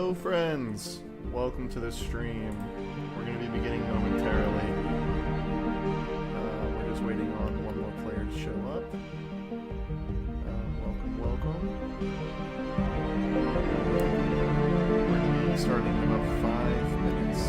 Hello friends! Welcome to this stream. We're going to be beginning momentarily. We're just waiting on one more player to show up. Welcome. We're going to be starting in about 5 minutes.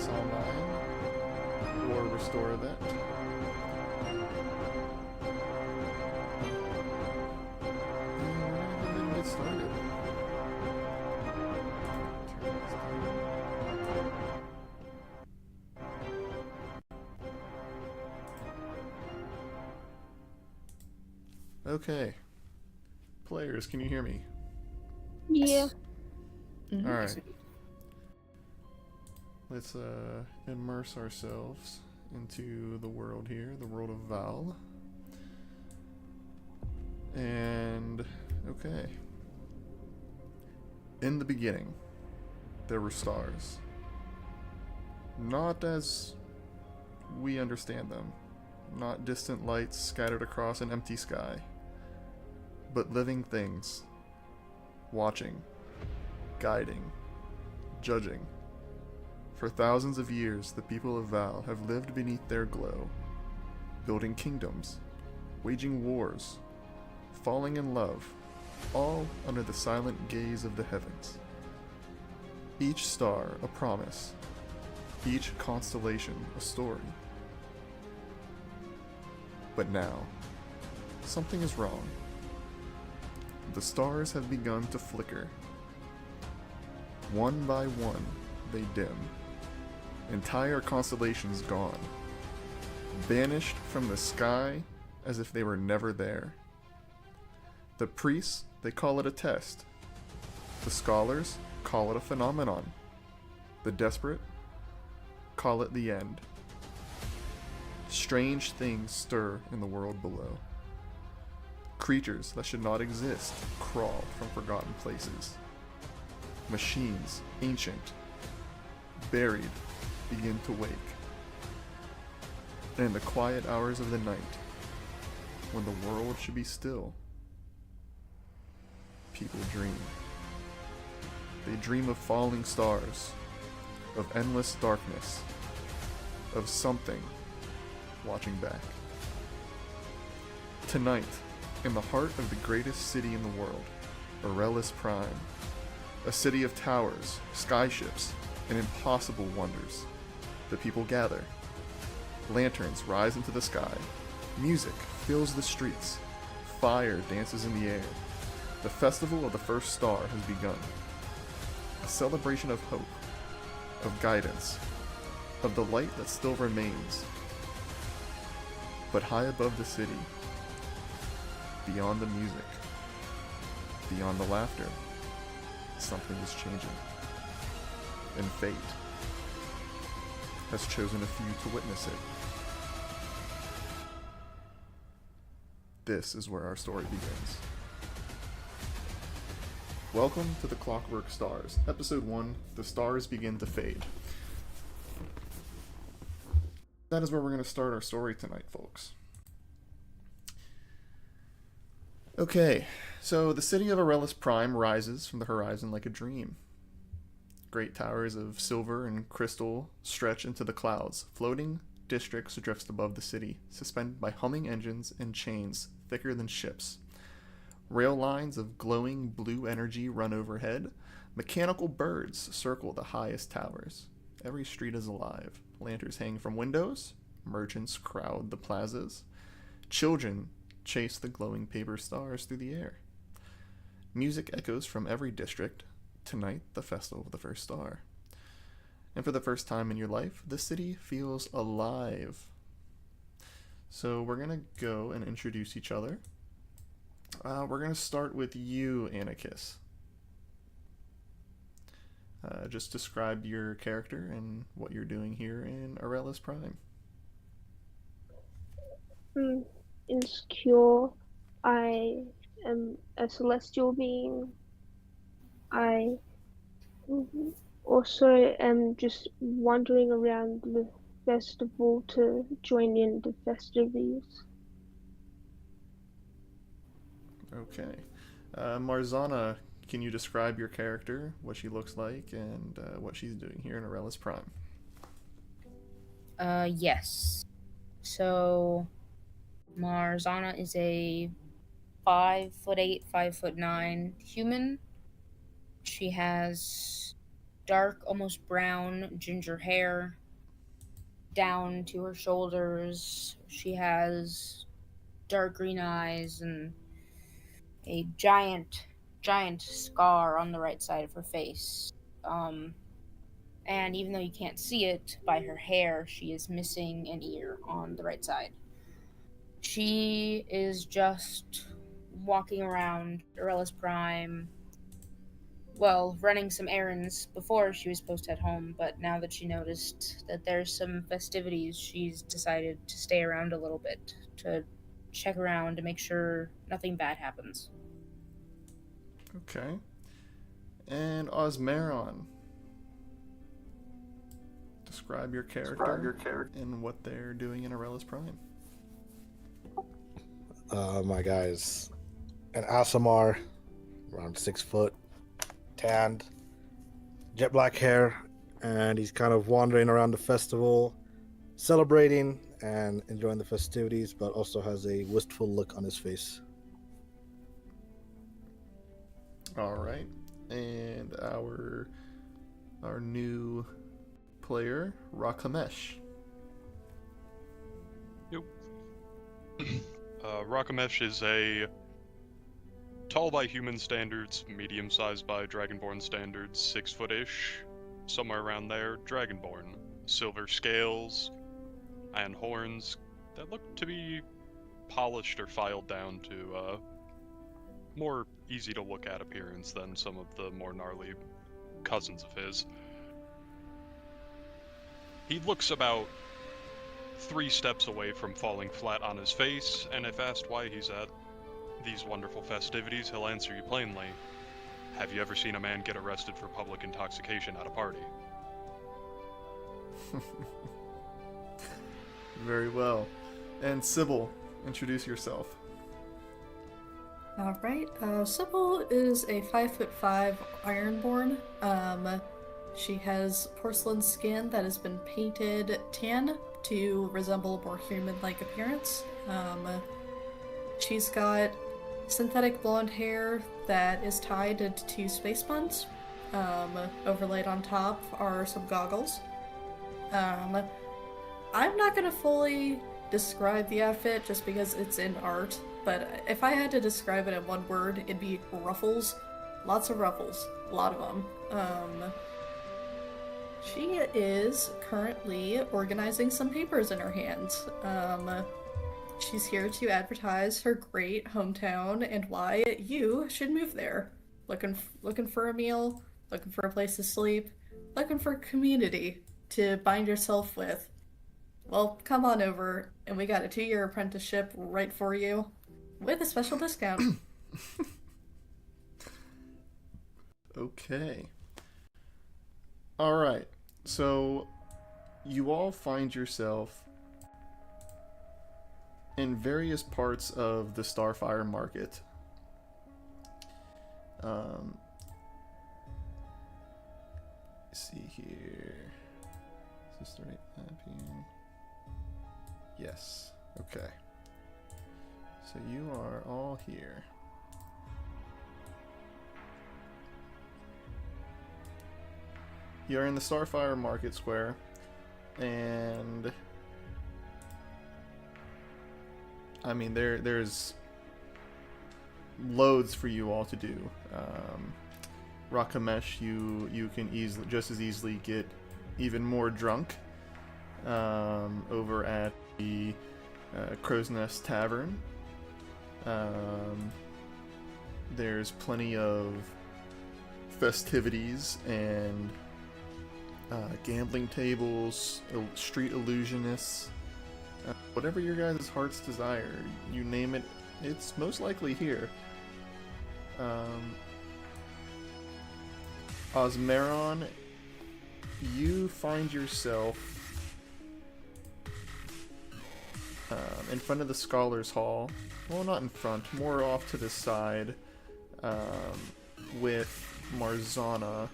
this online or restore event. And we're gonna get started. Okay. Players, can you hear me? Yeah. All right. Let's immerse ourselves into the world here, the world of Val. And okay. In the beginning, there were stars. Not as we understand them, not distant lights scattered across an empty sky, but living things, watching, guiding, judging. For thousands of years, the people of Val have lived beneath their glow, building kingdoms, waging wars, falling in love, all under the silent gaze of the heavens. Each star a promise, each constellation a story. But now, something is wrong. The stars have begun to flicker. One by one, they dim. Entire constellations gone. Vanished from the sky as if they were never there. The priests, they call it a test. The scholars call it a phenomenon. The desperate call it the end. Strange things stir in the world below. Creatures that should not exist crawl from forgotten places. Machines, ancient, buried, begin to wake. And in the quiet hours of the night, when the world should be still, people dream. They dream of falling stars, of endless darkness, of something watching back. Tonight, in the heart of the greatest city in the world, Aurelis Prime, a city of towers, skyships, and impossible wonders, the people gather. Lanterns rise into the sky, music fills the streets, fire dances in the air. The festival of the first star has begun. A celebration of hope, of guidance, of the light that still remains. But high above the city, beyond the music, beyond the laughter, something is changing. And fate has chosen a few to witness it. This is where our story begins. Welcome to the Clockwork Stars, Episode 1, The Stars Begin to Fade. That is where we're going to start our story tonight, folks. Okay, so the city of Aurelis Prime rises from the horizon like a dream. Great towers of silver and crystal stretch into the clouds. Floating districts drift above the city, suspended by humming engines and chains thicker than ships. Rail lines of glowing blue energy run overhead. Mechanical birds circle the highest towers. Every street is alive. Lanterns hang from windows. Merchants crowd the plazas. Children chase the glowing paper stars through the air. Music echoes from every district. Tonight, the festival of the first star. And for the first time in your life, the city feels alive. So we're going to go and introduce each other. We're going to start with you, Anarchus. Just describe your character and what you're doing here in Aurelis Prime. Insecure. I am a celestial being. I also am just wandering around the festival to join in the festivities. Okay. Marzana, can you describe your character, what she looks like, and what she's doing here in Aurelis Prime? Yes. So, Marzana is a 5'8", 5'9" human. She has dark, almost brown, ginger hair. down to her shoulders. She has dark green eyes and a giant scar on the right side of her face. And even though you can't see it by her hair, she is missing an ear on the right side. She is just walking around Aurelis Prime, well, running some errands before she was supposed to head home, but now that she noticed that there's some festivities, she's decided to stay around a little bit to check around to make sure nothing bad happens. Okay. And Osmeron. Describe your character and what they're doing in Aurelis Prime. My guy is an Asimar, around 6 foot, tanned, jet black hair, and he's kind of wandering around the festival, celebrating and enjoying the festivities, but also has a wistful look on his face. All right. And our new player, Rakamesh. Yep. Rakamesh is a tall by human standards, medium-sized by Dragonborn standards, 6-foot-ish, somewhere around there, Dragonborn. Silver scales and horns that look to be polished or filed down to more easy-to-look-at appearance than some of the more gnarly cousins of his. He looks about 3 steps away from falling flat on his face, and if asked why he's at these wonderful festivities, he'll answer you plainly. Have you ever seen a man get arrested for public intoxication at a party? Very well. And Sybil, introduce yourself. Alright, Sybil is a 5'5" Ironborn. She has porcelain skin that has been painted tan to resemble a more human-like appearance. She's got synthetic blonde hair that is tied into 2 space buns. Overlaid on top are some goggles. I'm not gonna fully describe the outfit just because it's in art, but if I had to describe it in one word, it'd be ruffles. Lots of ruffles. A lot of them. She is currently organizing some papers in her hands. She's here to advertise her great hometown and why you should move there. Looking for a meal, looking for a place to sleep, looking for a community to bind yourself with. Well, come on over, and we got a 2-year apprenticeship right for you, with a special discount. Okay. Alright. So, you all find yourself in various parts of the Starfire market. Let's see here. Is this the right map here? Yes. Okay. So you are all here. You're in the Starfire Market Square, and I mean there's loads for you all to do. Rakamesh, you can just as easily get even more drunk over at the Crow's Nest Tavern. There's plenty of festivities and gambling tables, street illusionists, whatever your guys' heart's desire. You name it, it's most likely here. Osmeron, you find yourself in front of the Scholars Hall. Well, not in front, more off to the side, with Marzana.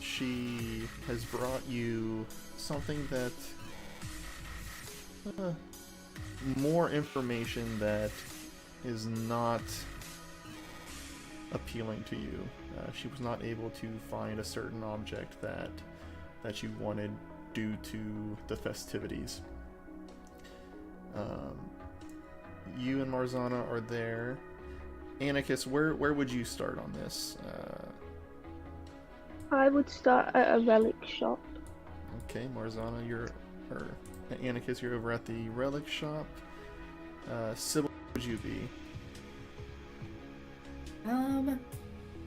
She has brought you something that more information that is not appealing to you. She was not able to find a certain object that you wanted due to the festivities. You and Marzana are there. Anarchus, where would you start on this? I would start at a relic shop. Okay, Marzana, or Anarchus, you're over at the relic shop. Sybil, where would you be?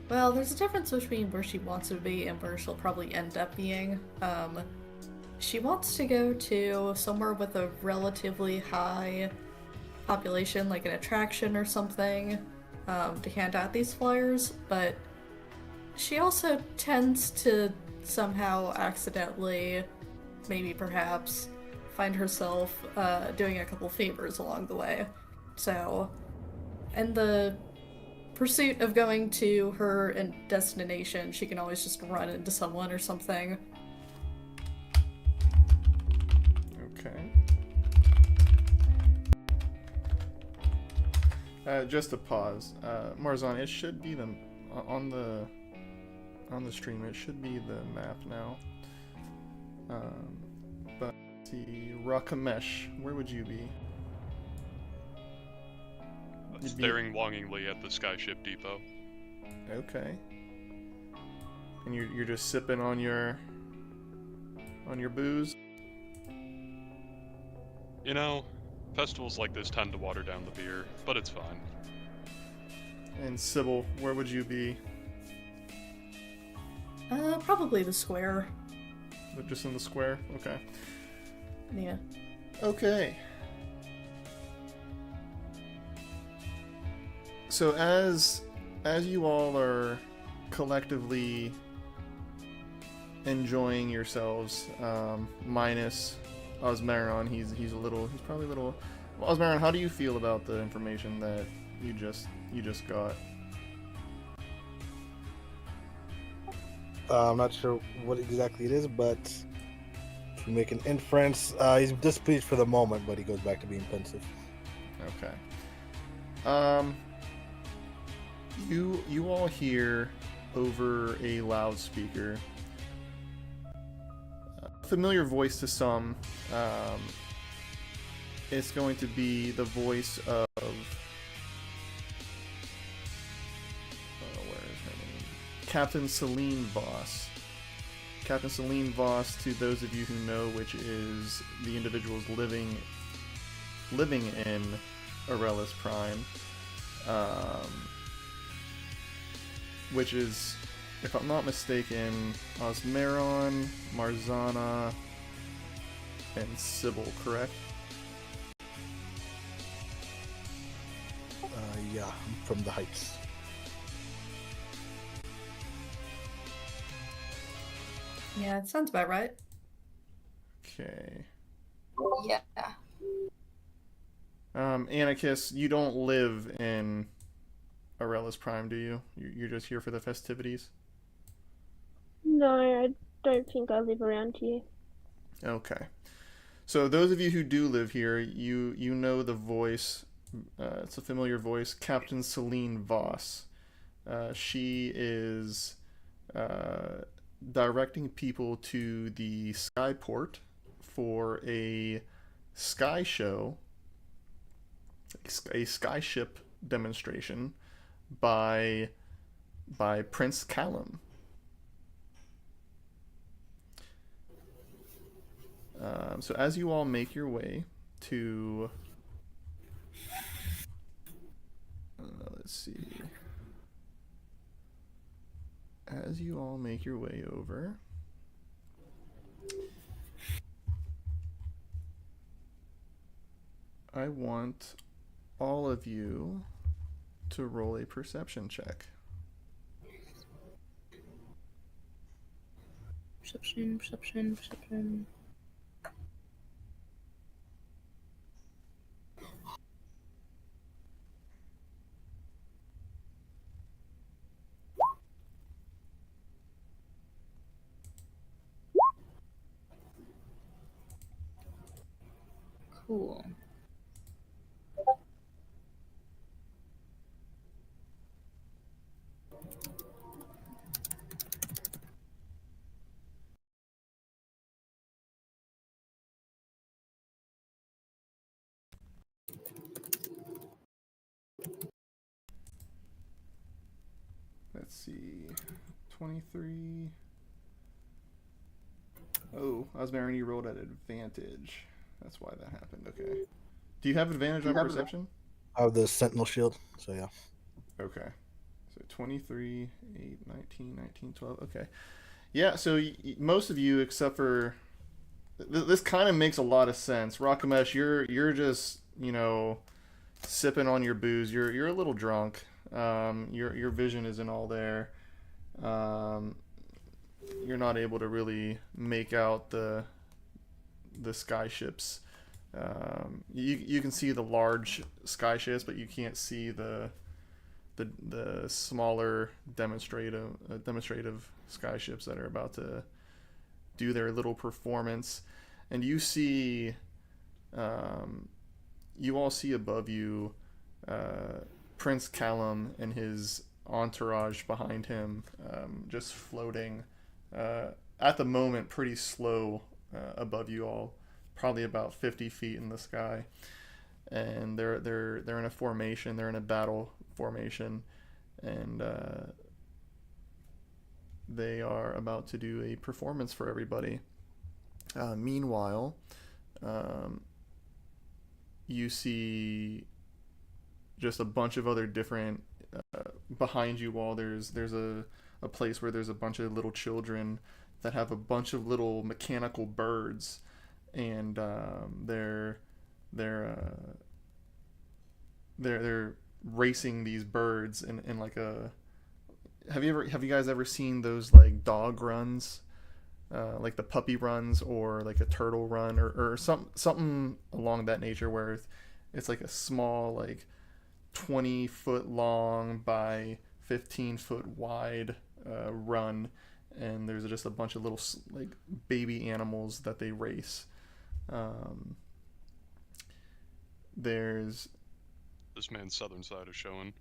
Well, there's a difference between where she wants to be and where she'll probably end up being. She wants to go to somewhere with a relatively high population, like an attraction or something, to hand out these flyers, but she also tends to somehow accidentally, maybe perhaps, find herself doing a couple favors along the way. So, in the pursuit of going to her destination, she can always just run into someone or something. Okay. Just to pause, Marzan, it should be on the stream. It should be the map now. But let's see, Rakamesh, where would you be? Staring longingly at the skyship depot. Okay. And you're just sipping on your booze? You know, festivals like this tend to water down the beer, but it's fine. And Sybil, where would you be? Probably the square. Just in the square? Okay. Yeah. Okay. So as you all are collectively enjoying yourselves, minus Osmaron, he's probably a little. Well, Osmaron, how do you feel about the information that you just got? I'm not sure what exactly it is, but if we make an inference, he's displeased for the moment, but he goes back to being pensive. Okay. You all hear over a loudspeaker a familiar voice to some. It's going to be the voice of where is her name? Captain Celine Voss. Captain Celine Voss, to those of you who know, which is the individuals living in Aurelis Prime. Which is, if I'm not mistaken, Osmaron, Marzana, and Sybil, correct? Yeah, I'm from the Heights. Yeah, it sounds about right. Okay. Yeah. Anarchus, you don't live in Aurelis Prime, do you? You're just here for the festivities? No, I don't think I live around here. Okay. So those of you who do live here, you know the voice. It's a familiar voice, Captain Celine Voss. She is directing people to the Skyport for a sky show, a skyship demonstration by Prince Callum. So as you all make your way to, let's see. As you all make your way over, I want all of you to roll a perception check. Perception. Cool. see. 23. Oh, Osmarine, you rolled at advantage. That's why that happened. Okay. Do you have advantage on perception? I have the Sentinel Shield, so yeah. Okay. So 23, 8, 19, 19, 12. Okay. Yeah, so most of you, except for... this kind of makes a lot of sense. Rakamesh, you're just, sipping on your booze. You're a little drunk. Your vision isn't all there. You're not able to really make out the sky ships. You can see the large sky ships, but you can't see the smaller demonstrative sky ships that are about to do their little performance. And you see, you all see above you, Prince Callum and his entourage behind him, just floating, at the moment pretty slow, above you all, probably about 50 feet in the sky. And they're in a formation. They're in a battle formation, and they are about to do a performance for everybody. Meanwhile, you see just a bunch of other different, behind you all. There's a place where there's a bunch of little children that have a bunch of little mechanical birds, and they're racing these birds in like a... Have you guys ever seen those like dog runs, like the puppy runs, or like a turtle run, or something along that nature, where it's like a small, like 20-foot long by 15-foot wide run, and there's just a bunch of little like baby animals that they race. There's... This man's southern side is showing.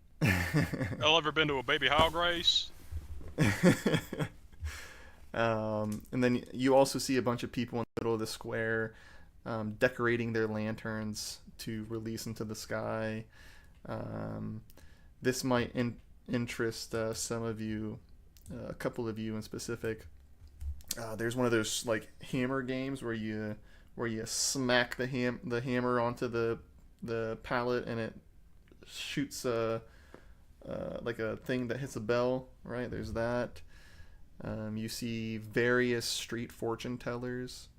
Y'all ever been to a baby hog race? And then you also see a bunch of people in the middle of the square, decorating their lanterns to release into the sky. This might interest some of you, a couple of you in specific. There's one of those like hammer games where you smack the hammer onto the pallet, and it shoots like a thing that hits a bell, right? There's that. You see various street fortune tellers.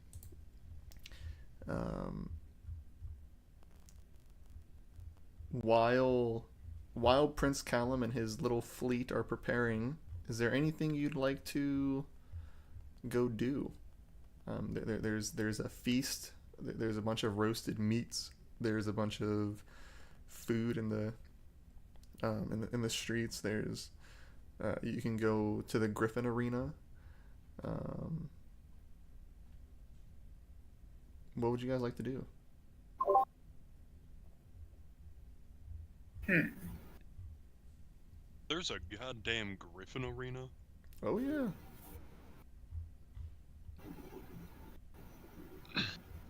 While Prince Callum and his little fleet are preparing, is there anything you'd like to go do? There's a feast. There's a bunch of roasted meats. There's a bunch of food in the streets. There's you can go to the Griffin Arena. What would you guys like to do? There's a goddamn Griffin Arena? Oh yeah.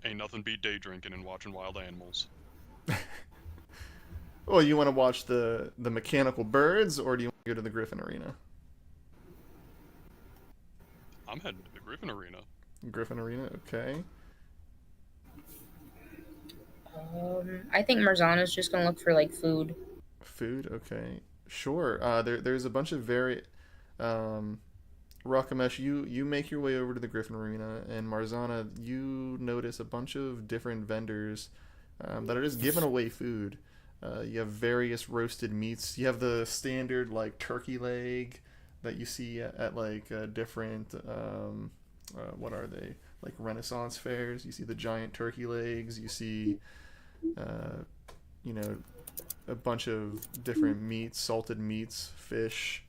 Ain't nothing beat day drinking and watching wild animals. Well, you want to watch the mechanical birds, or do you want to go to the Griffin Arena? I'm heading to the Griffin Arena. Griffin Arena, okay. I think Marzana's just gonna look for like food. Food, okay. Sure. There's a bunch of Rakamesh, you make your way over to the Griffin Arena, and Marzana, you notice a bunch of different vendors that are just giving away food. You have various roasted meats. You have the standard like turkey leg that you see at like different what are they, like Renaissance fairs. You see the giant turkey legs. You see a bunch of different meats, salted meats, fish.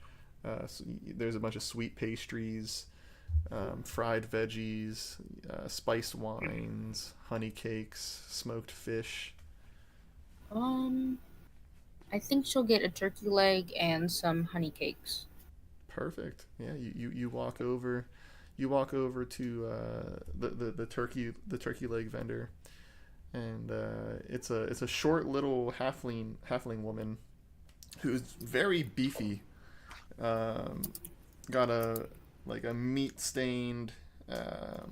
So there's a bunch of sweet pastries, fried veggies, spiced wines, honey cakes, smoked fish. I think she'll get a turkey leg and some honey cakes. Perfect. Yeah, you walk over to the turkey leg vendor, and it's a short little halfling woman who's very beefy. Um, got a meat stained,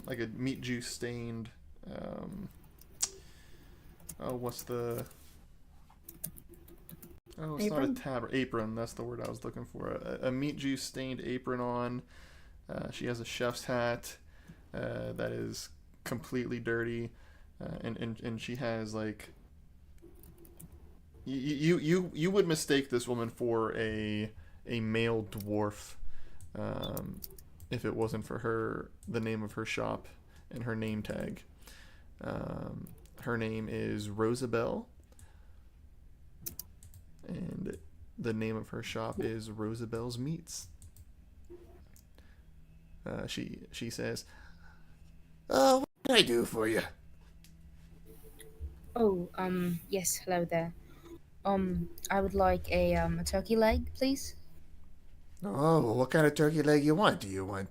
like a meat juice stained. Um, oh, what's the? Oh, it's not a Apron? tab apron. That's the word I was looking for. A meat juice stained apron on. She has a chef's hat that is completely dirty, and she has like you would mistake this woman for a male dwarf if it wasn't for the name of her shop and her name tag. Her name is Rosabelle, and the name of her shop is Rosabelle's Meats. She says, what can I do for you?" Oh, yes, hello there. I would like a turkey leg, please. "Oh, what kind of turkey leg you want? Do you want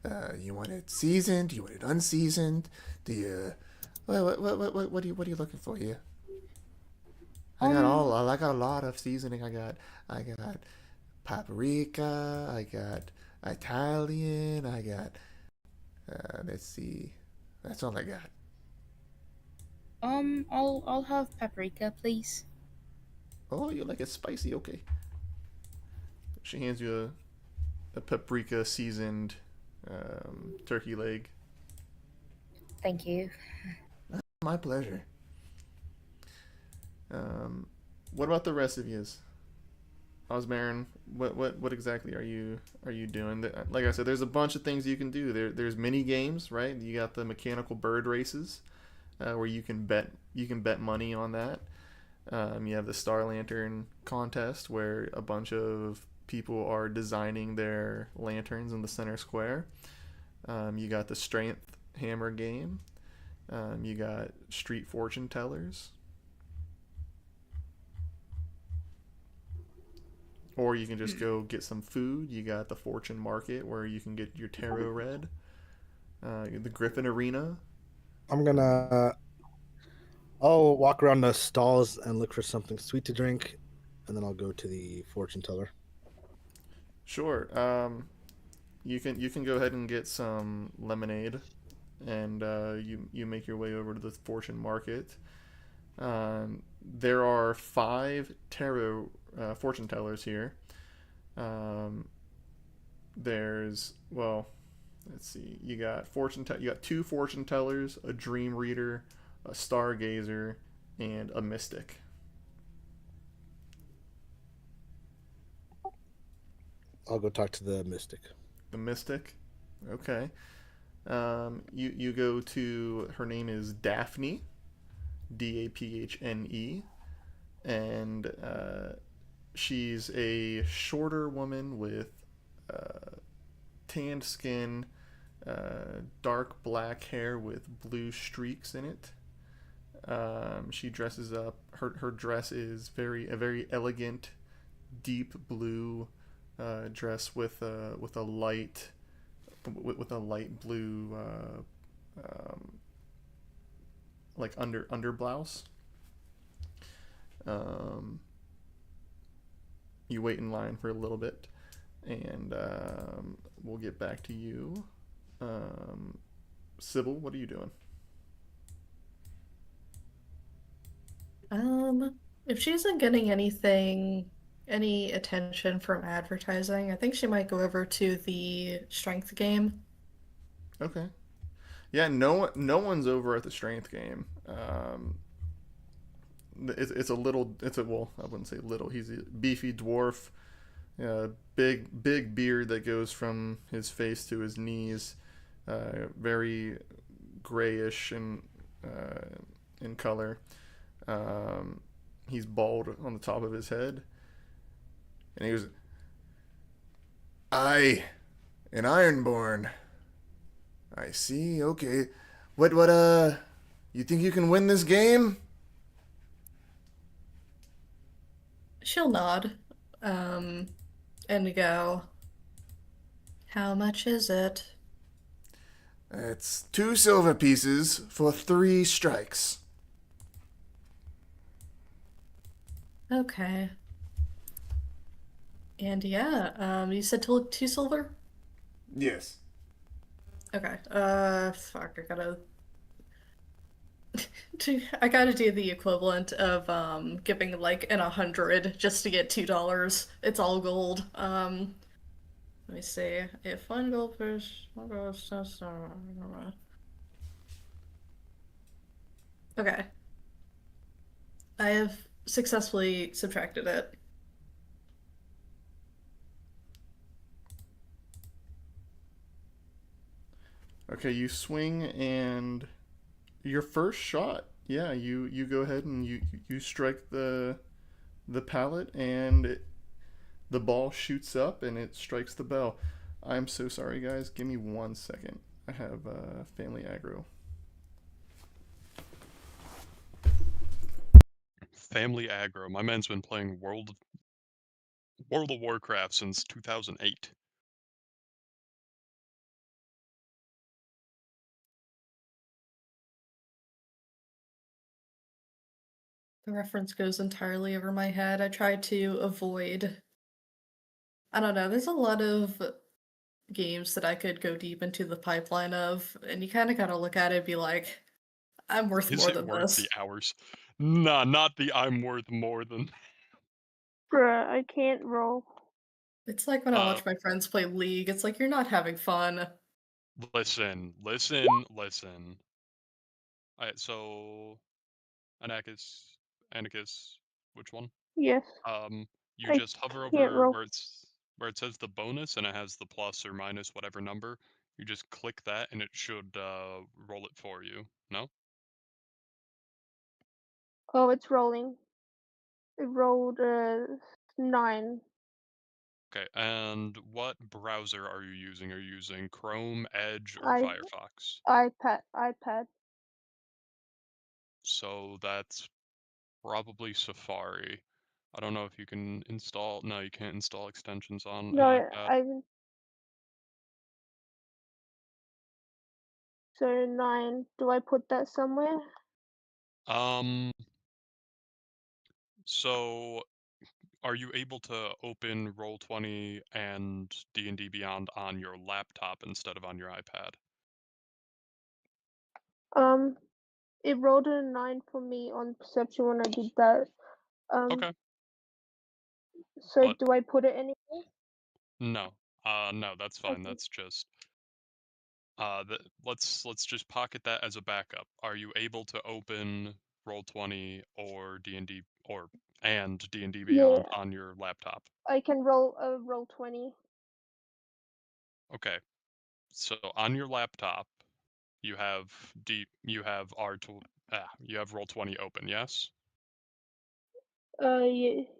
it seasoned? Do you want it unseasoned? Do you what are you looking for here?" Um, I got a lot of seasoning. I got paprika. I got Italian. I got let's see. That's all I got. I'll have paprika, please. Oh, you like it spicy? Okay. She hands you a paprika seasoned turkey leg. Thank you. My pleasure. What about the rest of yous? Osmarin, what exactly are you doing? Like I said, there's a bunch of things you can do. There's mini games, right? You got the mechanical bird races, where you can bet money on that. You have the Star Lantern contest where a bunch of people are designing their lanterns in the center square. You got the Strength Hammer game. You got Street Fortune Tellers. Or you can just go get some food. You got the Fortune Market where you can get your tarot read. The Griffin Arena. I'm gonna. I'll walk around the stalls and look for something sweet to drink, and then I'll go to the fortune teller. Sure. You can go ahead and get some lemonade, and you make your way over to the Fortune Market. There are 5 tarot fortune tellers here. There's let's see. You got 2 fortune tellers, a dream reader, a stargazer, and a mystic. I'll go talk to the mystic. The mystic. Okay. You go to her name is Daphne, Daphne, and she's a shorter woman with tanned skin, dark black hair with blue streaks in it. She dresses up. Her dress is a very elegant, deep blue dress with a light blue like under blouse. You wait in line for a little bit, and we'll get back to you. Sybil, what are you doing? If she isn't getting any attention from advertising, I think she might go over to the strength game. Okay. Yeah, no one's over at the strength game. It's a little. I wouldn't say little. He's a beefy dwarf, big beard that goes from his face to his knees, very grayish in color. He's bald on the top of his head, and he goes, "I, an Ironborn. I see. Okay, what you think you can win this game?" She'll nod, and go, "How much is it?" It's 2 silver pieces for 3 strikes. Okay. And yeah, you said to look 2 silver? Yes. Okay. Fuck, I gotta do the equivalent of giving like an 100 just to get $2. It's all gold. Let me see. If one goldfish, okay. I have successfully subtracted it. Okay, you swing and your first shot. Yeah, you go ahead and you strike the pallet and the ball shoots up and it strikes the bell. I'm so sorry, guys. Give me 1 second. I have family aggro. Family aggro. My man's been playing World of Warcraft since 2008. The reference goes entirely over my head. I try to avoid. I don't know, there's a lot of games that I could go deep into the pipeline of, and you kind of gotta look at it and be like, I'm worth Is more it than worth the this. hours? Nah, not the I'm worth more than. Bruh, I can't roll. It's like when I Uh, watch my friends play League, it's like you're not having fun. listen. Alright, so Anarchus, which one? Yes, Um, you I just hover can't over roll. where it says the bonus and it has the plus or minus whatever number. You just click that and it should roll it for you. No? Oh, it's rolling. It rolled 9. Okay, and what browser are you using? Are you using Chrome, Edge, or I Firefox? iPad. So that's probably Safari. I don't know if you can install. No, you can't install extensions on an No, iPad. I so 9. Do I put that somewhere? Um, so are you able to open Roll20 and D&D Beyond on your laptop instead of on your iPad? Um, it rolled a 9 for me on perception when I did that. Okay, So but do I put it anywhere? no. No, that's fine. Okay. That's just let's just pocket that as a backup. Are you able to open Roll20 or D&D and D&D Yeah, Beyond on your laptop? I can roll 20. Okay. So on your laptop, you have you have Roll20 open, yes?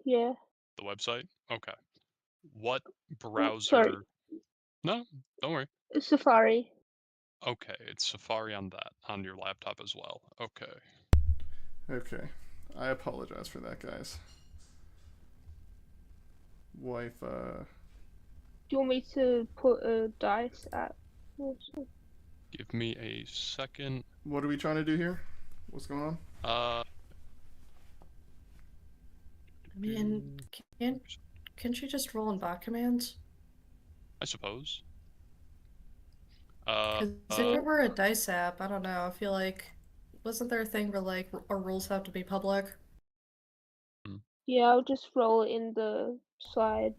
Yeah. The website? Okay. What Sorry, browser? No, don't worry. Safari. Okay, it's Safari on that on your laptop as well. Okay. Okay. I apologize for that, guys. Wife, Do you want me to put a dice at? Give me a second. what are we trying to do here? What's going on? Uh I mean, can't, can't you just roll in bot commands? I suppose. Uh, Because if uh, it were a dice app, I don't know, I feel like, wasn't there a thing where like our rules have to be public? hmm. Yeah, I'll just roll it in the side.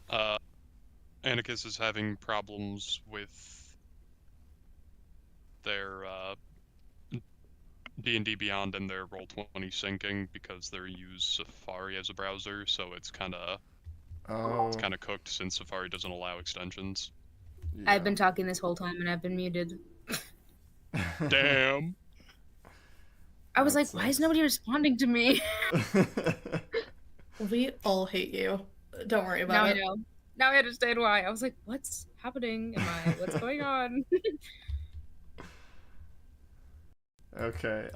uh, Anarchus is having problems with their D&D Beyond and their Roll20 syncing because they use Safari as a browser, so it's Oh, kind of cooked since Safari doesn't allow extensions. I've yeah. been talking this whole time and I've been muted. Damn. I was That like, why is sucks. nobody responding to me? We all hate you. Don't worry Now about I it. know. Now I understand why. I was like, what's happening? What's going on? Okay.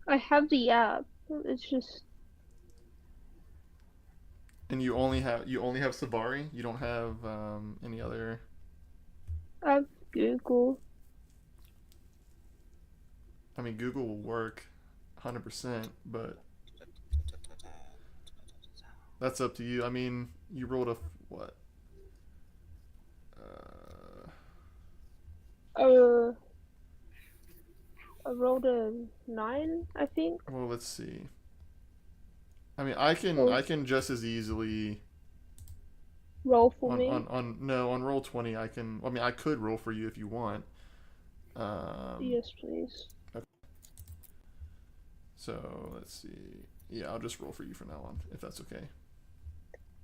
I have the app. It's just And you only have Safari. You don't have any other. I have Google. I mean, Google will work 100%, but that's up to you. I mean, you rolled a what? Uh, I rolled a 9, I think. Well, let's see. I mean, I Or can just as easily roll for on me. on roll 20. I can. I mean, I could roll for you if you want. Yes, please. Okay. So let's see. Yeah, I'll just roll for you from now on, if that's okay.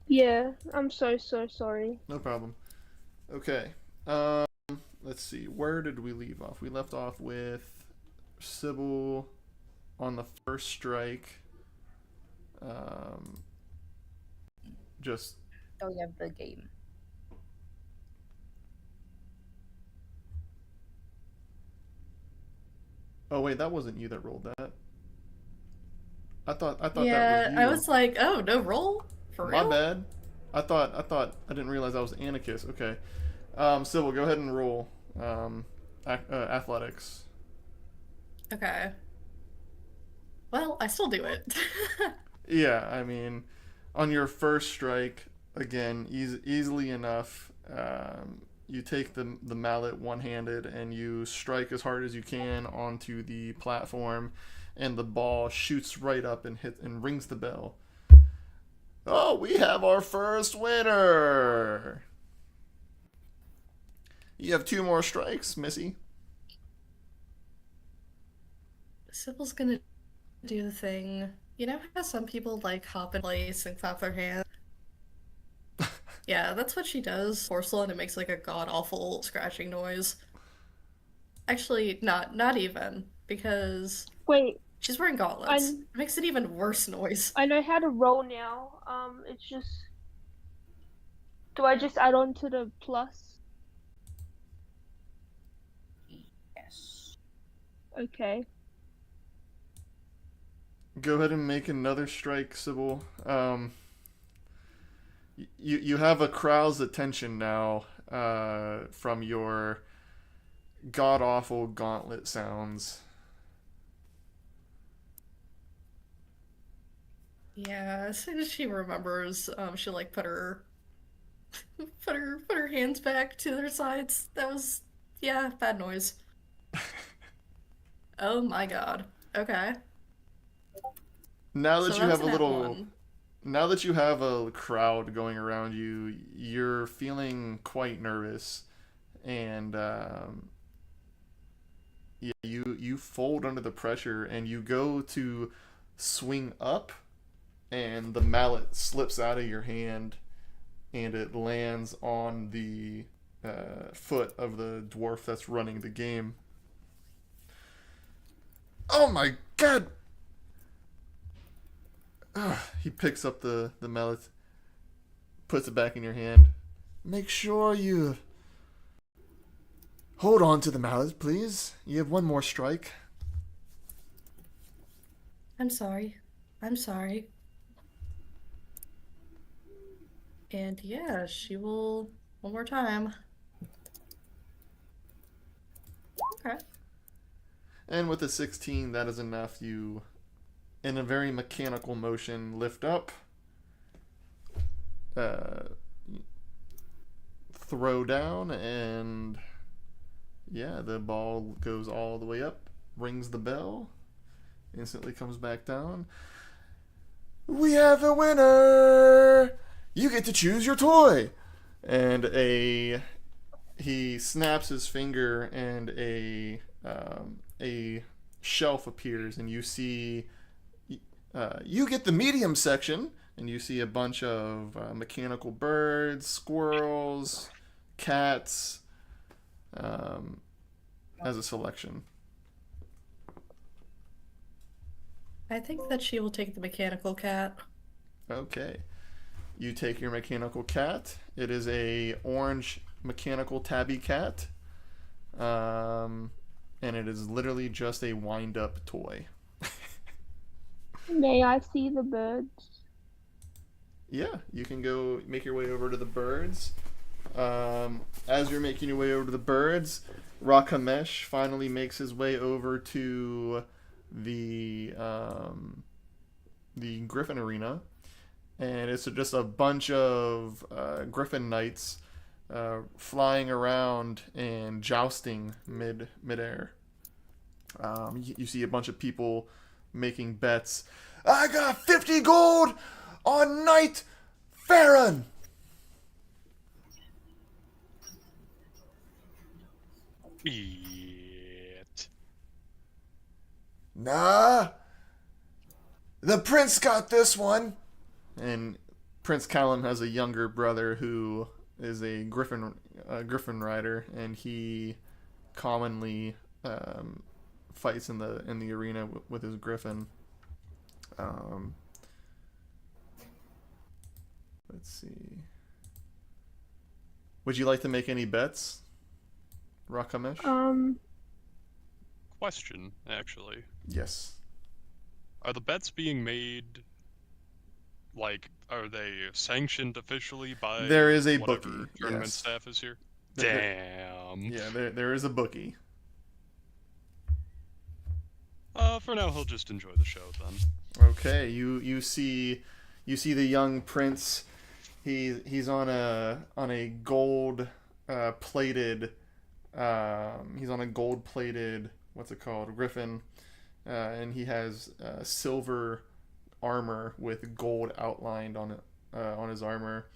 Yeah, I'm so sorry. No problem. Okay. Let's see. Where did we leave off? We left off with Sybil on the first strike. Just Oh, yeah, the game. oh wait, that wasn't you that rolled that. I thought that was Yeah, you. I was like, oh, no roll? For My real? bad. I didn't realize I was Anarchist. Okay. Sybil, go ahead and roll. Athletics. Okay. Well, I still do it. Yeah, I mean, on your first strike, again, easily enough, you take the mallet one-handed and you strike as hard as you can onto the platform, and the ball shoots right up and rings the bell. Oh, we have our first winner! You have 2 more strikes, Missy. Sybil's gonna do the thing. You know how some people like hop in place and clap their hands? Yeah, that's what she does. Porcelain, it makes like a god-awful scratching noise. Actually, not even, because Wait, she's wearing gauntlets. I'm- It makes an even worse noise. I know how to roll now. It's just. Do I just add on to the plus? Yes. Okay. Go ahead and make another strike, Sybil. You have a crowd's attention now from your god awful gauntlet sounds. Yeah, as soon as she remembers, she'll like put her put her hands back to their sides. That was, yeah, bad noise. Oh my god. Okay. Now that So you that was have a an at little, one. now that you have a crowd going around you, you're feeling quite nervous, and yeah, you fold under the pressure, and you go to swing up, and the mallet slips out of your hand, and it lands on the foot of the dwarf that's running the game. Oh my god! He picks up the mallet, puts it back in your hand. Make sure you hold on to the mallet, please. You have 1 more strike. I'm sorry. I'm sorry. And yeah, she will one more time. Okay. And with a 16, that is enough. You, in a very mechanical motion, lift up, throw down, and yeah, the ball goes all the way up, rings the bell, instantly comes back down. We have a winner! You get to choose your toy! And he snaps his finger, and a shelf appears, and you see you get the medium section, and you see a bunch of mechanical birds, squirrels, cats, as a selection. I think that she will take the mechanical cat. Okay. You take your mechanical cat. It is a orange mechanical tabby cat. And it is literally just a wind-up toy. May I see the birds? Yeah, you can go make your way over to the birds. As you're making your way over to the birds, Rakamesh finally makes his way over to the Griffin Arena, and it's just a bunch of Griffin Knights flying around and jousting midair. You see a bunch of people making bets. I got 50 gold on Knight Farron. Shit. Nah, the prince got this one. And Prince Callum has a younger brother who is a Griffin rider, and he commonly fights in the arena with his Griffin. Let's see. Would you like to make any bets, Rakamesh? Question, actually. Yes. Are the bets being made, like, are they sanctioned officially by There is a whatever bookie, tournament yes. staff is here? There- Damn. Yeah, there is a bookie. For now, he'll just enjoy the show then. Okay, you see the young prince. He's on a gold plated he's on a gold plated, what's it called, Griffin, and he has silver armor with gold outlined on it on his armor.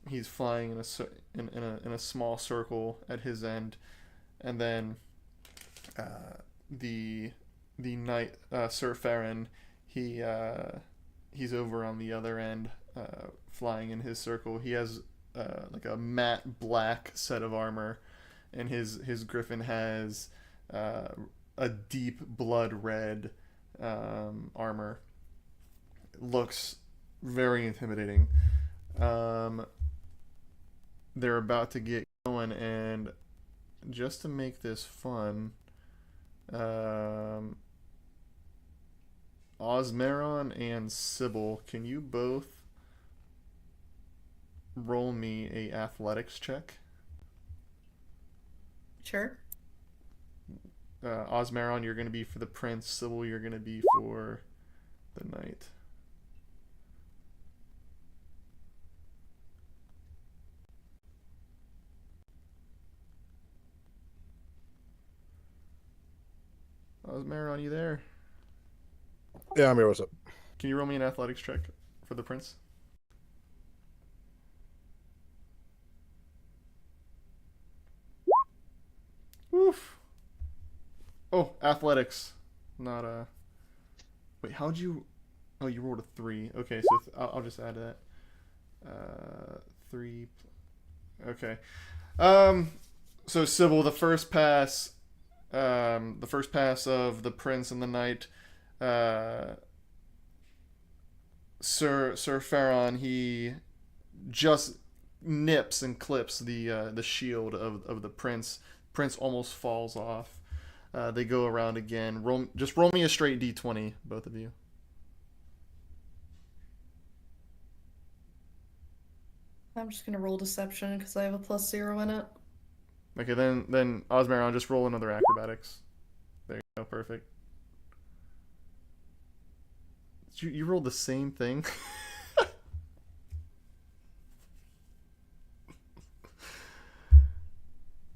He's flying in a small circle at his end, and then the knight Sir Farron, he's over on the other end, flying in his circle. He has like a matte black set of armor, and his griffin has a deep blood red armor. Looks very intimidating. They're about to get going, and just to make this fun, Osmeron and Sybil, can you both roll me a athletics check? Sure. Osmeron, you're going to be for the prince. Sybil, you're going to be for the knight. Osmeron, you there? Yeah, I'm here. What's up? Can you roll me an athletics check for the prince? Oof. Oh, athletics. Not Wait, how'd you... Oh, you rolled a 3. Okay, so I'll just add that. 3... Okay. So Sybil, the first pass of the prince and the knight, Sir Farron, he just nips and clips the shield of the prince. Prince almost falls off. They go around again. Roll me a straight d20, both of you. I'm just gonna roll deception because I have a +0 in it. Okay, then Osmeron, just roll another acrobatics. There you go, perfect. You rolled the same thing.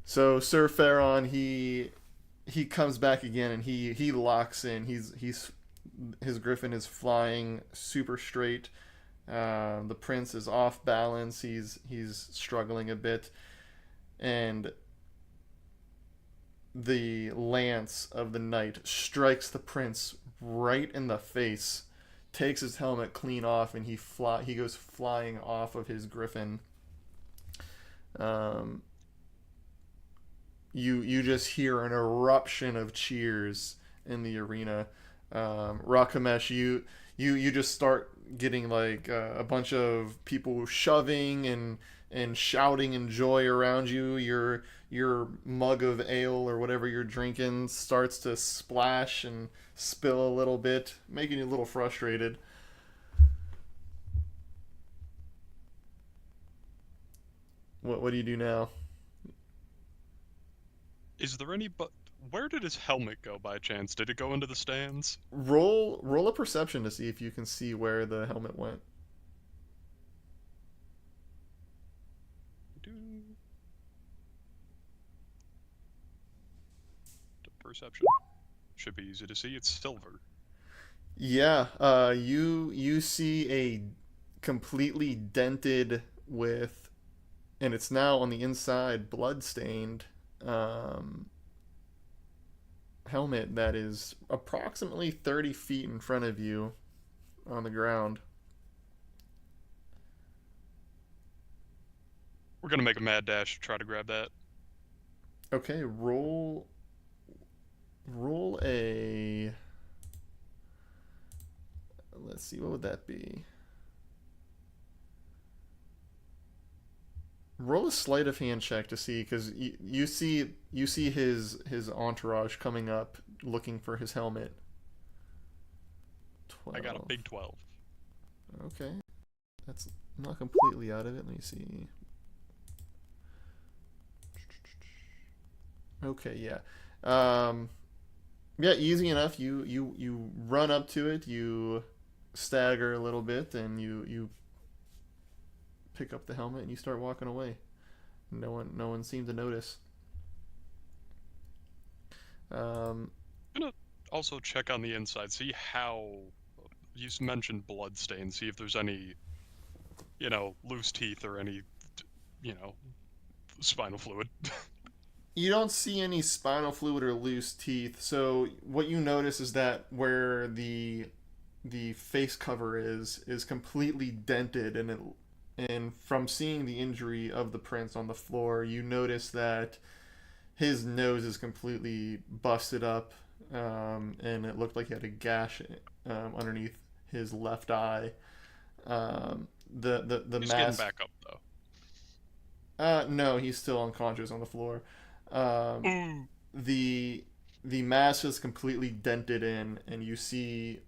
So Sir Farron, he comes back again, and he locks in. His griffin is flying super straight. The prince is off balance. He's struggling a bit, and the lance of the knight strikes the prince right in the face, takes his helmet clean off, and he goes flying off of his griffin. You just hear an eruption of cheers in the arena. Rakamesh, you just start getting like a bunch of people shoving and shouting in joy around you. Your mug of ale or whatever you're drinking starts to splash and spill a little bit, making you a little frustrated. What do you do now? Is there any but where did his helmet go by chance? Did it go into the stands? Roll a perception to see if you can see where the helmet went. Perception. Should be easy to see. It's silver. Yeah, you see a completely dented with, and it's now on the inside, blood-stained helmet that is approximately 30 feet in front of you on the ground. We're gonna make a mad dash to try to grab that. Okay, roll a, let's see, what would that be? Roll a sleight of hand check to see, because you see his entourage coming up looking for his helmet. 12. I got a big 12. Okay, that's not completely out of it. Let me see. Okay, yeah, yeah, easy enough. You run up to it. You stagger a little bit, and you pick up the helmet and you start walking away. No one seemed to notice. I'm gonna also check on the inside, see how you mentioned blood stains, see if there's any, loose teeth or any, spinal fluid. You don't see any spinal fluid or loose teeth. So what you notice is that where the face cover is completely dented, and from seeing the injury of the prince on the floor, you notice that his nose is completely busted up, and it looked like he had a gash underneath his left eye. The He's mask. getting back up though. No, he's still unconscious on the floor. Ooh. The mask is completely dented in, and you see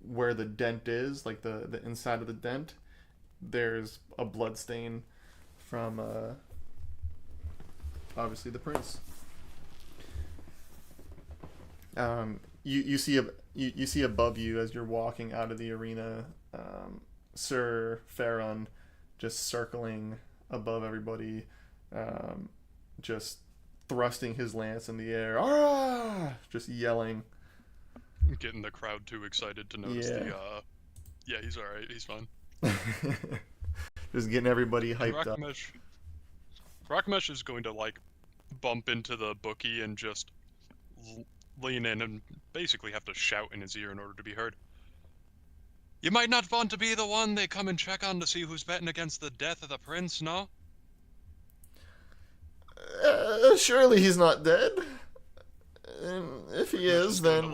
where the dent is, like the inside of the dent. There's a blood stain from obviously the prince. You see above you as you're walking out of the arena, Sir Farron just circling above everybody, just thrusting his lance in the air, ah! Just yelling. Getting the crowd too excited to notice yeah, he's alright, he's fine. Just getting everybody hyped up. Rakamesh is going to, bump into the bookie and just lean in and basically have to shout in his ear in order to be heard. You might not want to be the one they come and check on to see who's betting against the death of the prince, no? Surely he's not dead. And if he is, then...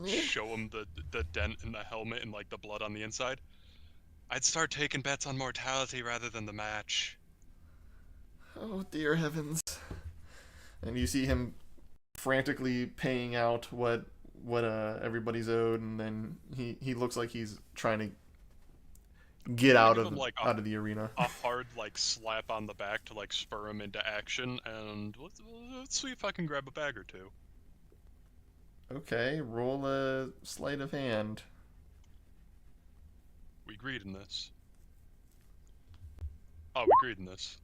show him the dent in the helmet and, the blood on the inside. I'd start taking bets on mortality rather than the match. Oh, dear heavens. And you see him frantically paying out what everybody's owed, and then he looks like he's trying to get out of the arena. A hard slap on the back to spur him into action, and let's see if I can grab a bag or two. Okay, roll a sleight of hand. We agreed in this. Oh, we agreed in this.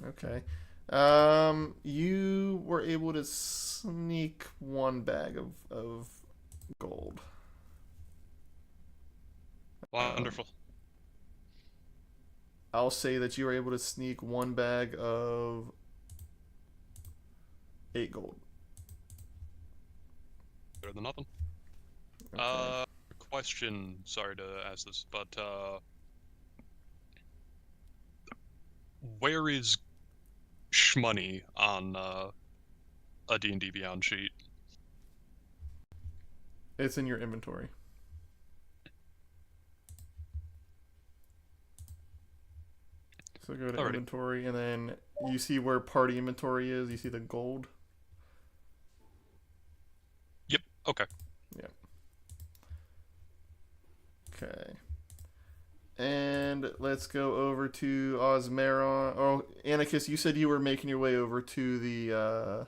Okay. You were able to sneak one bag of gold. Wonderful. I'll say that you were able to sneak one bag of 8 gold. Better than nothing. Okay. Question, sorry to ask this, but where is shmoney on a D&D Beyond sheet? It's in your inventory. So go to Alrighty. inventory, and then you see where party inventory is. You see the gold. Yep. Okay. Yeah. Okay. And let's go over to Osmeron. Oh, Anarchus, you said you were making your way over to the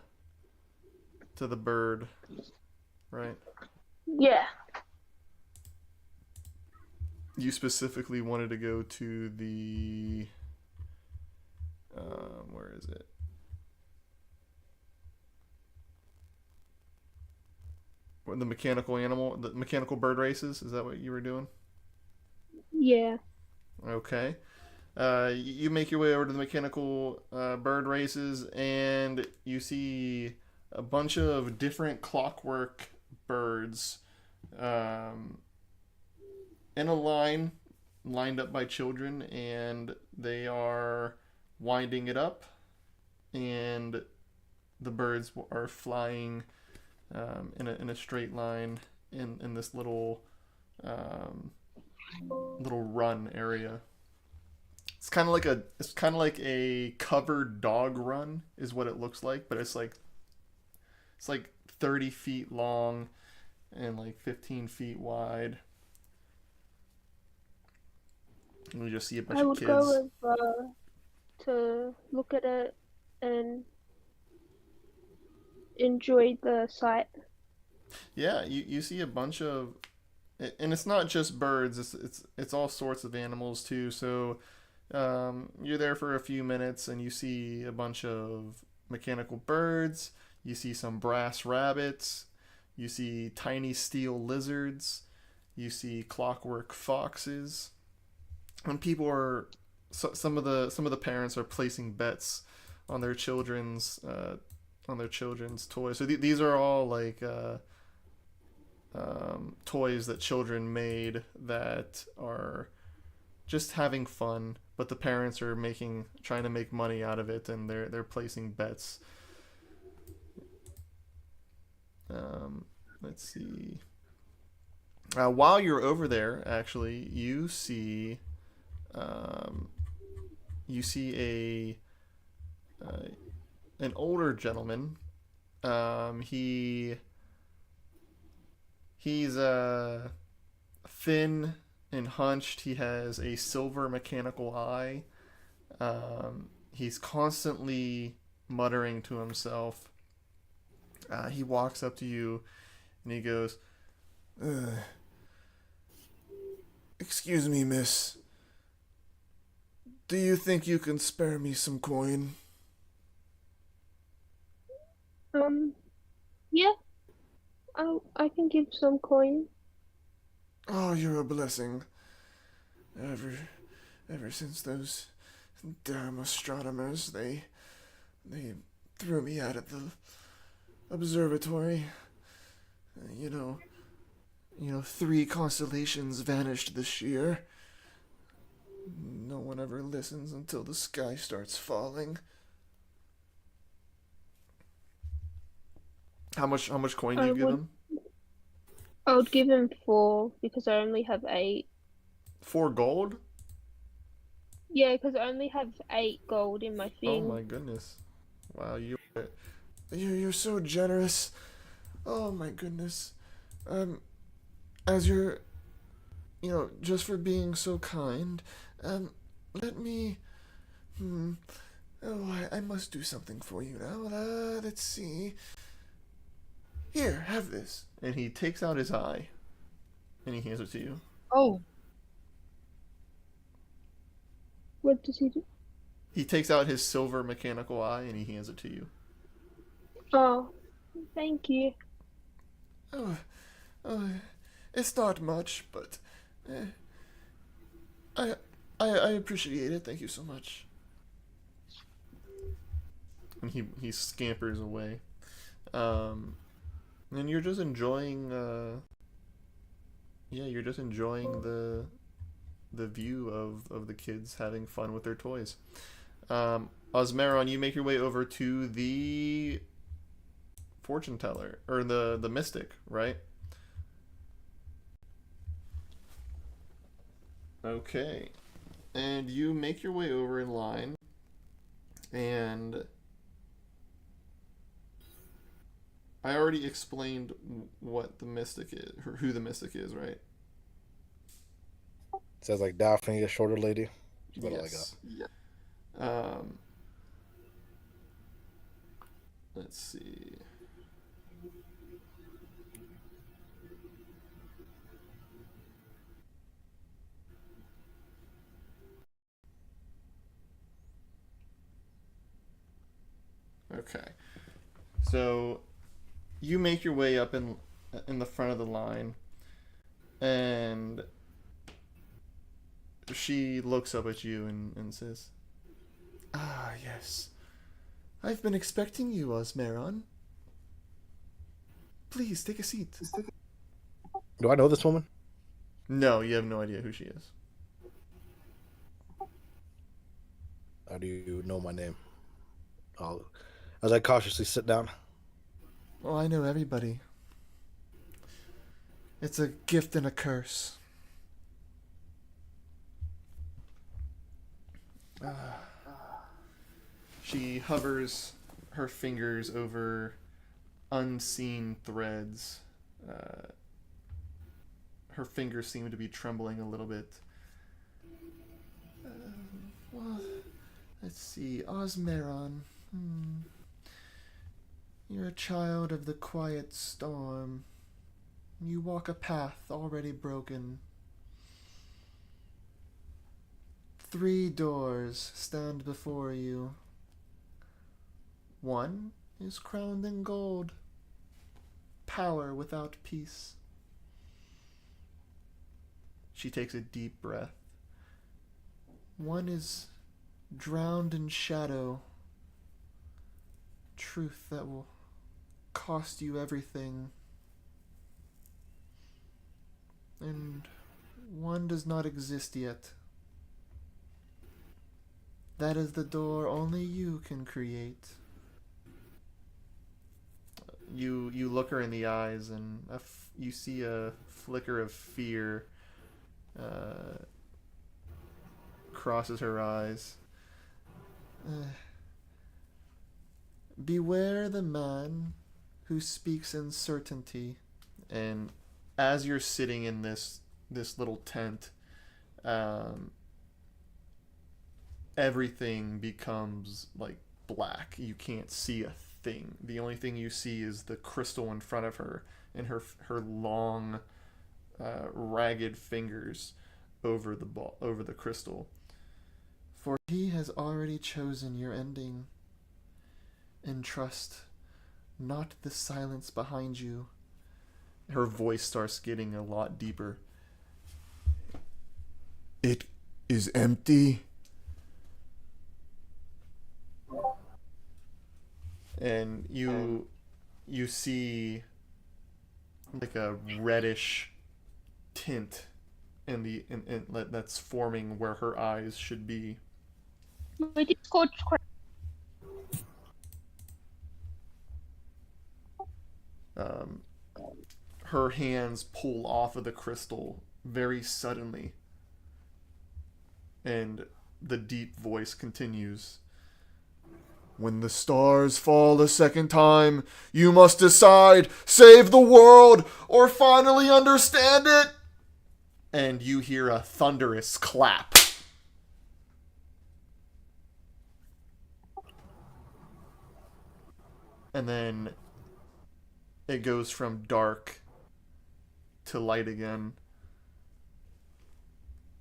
bird, right? Yeah. You specifically wanted to go to the where is it? The mechanical bird races. Is that what you were doing? Yeah. Okay. You make your way over to the mechanical bird races, and you see a bunch of different clockwork birds um, in a line, lined up by children, and they are winding it up, and the birds are flying in a straight line in this um, little run area. It's kind of like a covered dog run is what it looks like, but it's like 30 feet long and like 15 feet wide. And we just see a bunch I of would kids. go with to look at it and enjoy the sight. Yeah, you see a bunch of, and it's not just birds. It's all sorts of animals too. So you're there for a few minutes and you see a bunch of mechanical birds. You see some brass rabbits. You see tiny steel lizards. You see clockwork foxes. And people are some of the parents are placing bets on their children's toys. So these are all like toys that children made that are just having fun, but the parents are trying to make money out of it, and they're placing bets. Let's see. While you're over there, actually, you see an older gentleman. He's thin and hunched. He has a silver mechanical eye. He's constantly muttering to himself. He walks up to you and he goes, "Excuse me, miss. Do you think you can spare me some coin?" Yeah, I can give some coin. Oh, you're a blessing. Ever since those damn astronomers, they threw me out of the observatory. You know, 3 constellations vanished this year. No one ever listens until the sky starts falling. How much coin do I you give would him? I would give him 4 because I only have 8. 4 gold? Yeah, because I only have 8 gold in my Oh thing. my goodness! Wow, you're so generous. Oh my goodness. Um, as you're, just for being so kind. Let me. Hmm. Oh, I must do something for you now. Let's see. Here, have this. And he takes out his eye, and he hands it to you. Oh, What does he do? He takes out his silver mechanical eye, and he hands it to you. Oh, thank you. Oh, oh it's not much, but I, I appreciate it. Thank you so much. And he scampers away. And you're just enjoying. You're just enjoying the view of the kids having fun with their toys. Osmeron, you make your way over to the fortune teller or the mystic, right? Okay, and you make your way over in line, and I already explained what the mystic is, or who the mystic is, right? says like Daphne, a shorter lady. That's about all I got. Yes. Um, let's see. Okay. So you make your way up in the front of the line, and she looks up at you and says, "Ah, yes. I've been expecting you, Osmeron. Please take a seat." Do I know this woman? No, you have no idea who she is. How do you know my name? As I cautiously sit down. Well, I know everybody. It's a gift and a curse. She hovers her fingers over unseen threads. Her fingers seem to be trembling a little bit. Well, let's see. Osmeron. You're a child of the quiet storm. You walk a path already broken. 3 doors stand before you. One is crowned in gold. Power without peace. She takes a deep breath. One is drowned in shadow. Truth that will cost you everything. And one does not exist yet. That is the door only you can create. You look her in the eyes, and you see a flicker of fear crosses her eyes. Beware the man who speaks in certainty. And as you're sitting in this little tent, everything becomes like black. You can't see a thing. The only thing you see is the crystal in front of her and her long, ragged fingers over the crystal. For he has already chosen your ending. And trust not the silence behind you. Her voice starts getting a lot deeper. It is empty. And you see like a reddish tint in that's forming where her eyes should be. Wait, it's called Her hands pull off of the crystal very suddenly, and the deep voice continues. When the stars fall a second time, you must decide, save the world or finally understand it. And you hear a thunderous clap. And then it goes from dark to light again.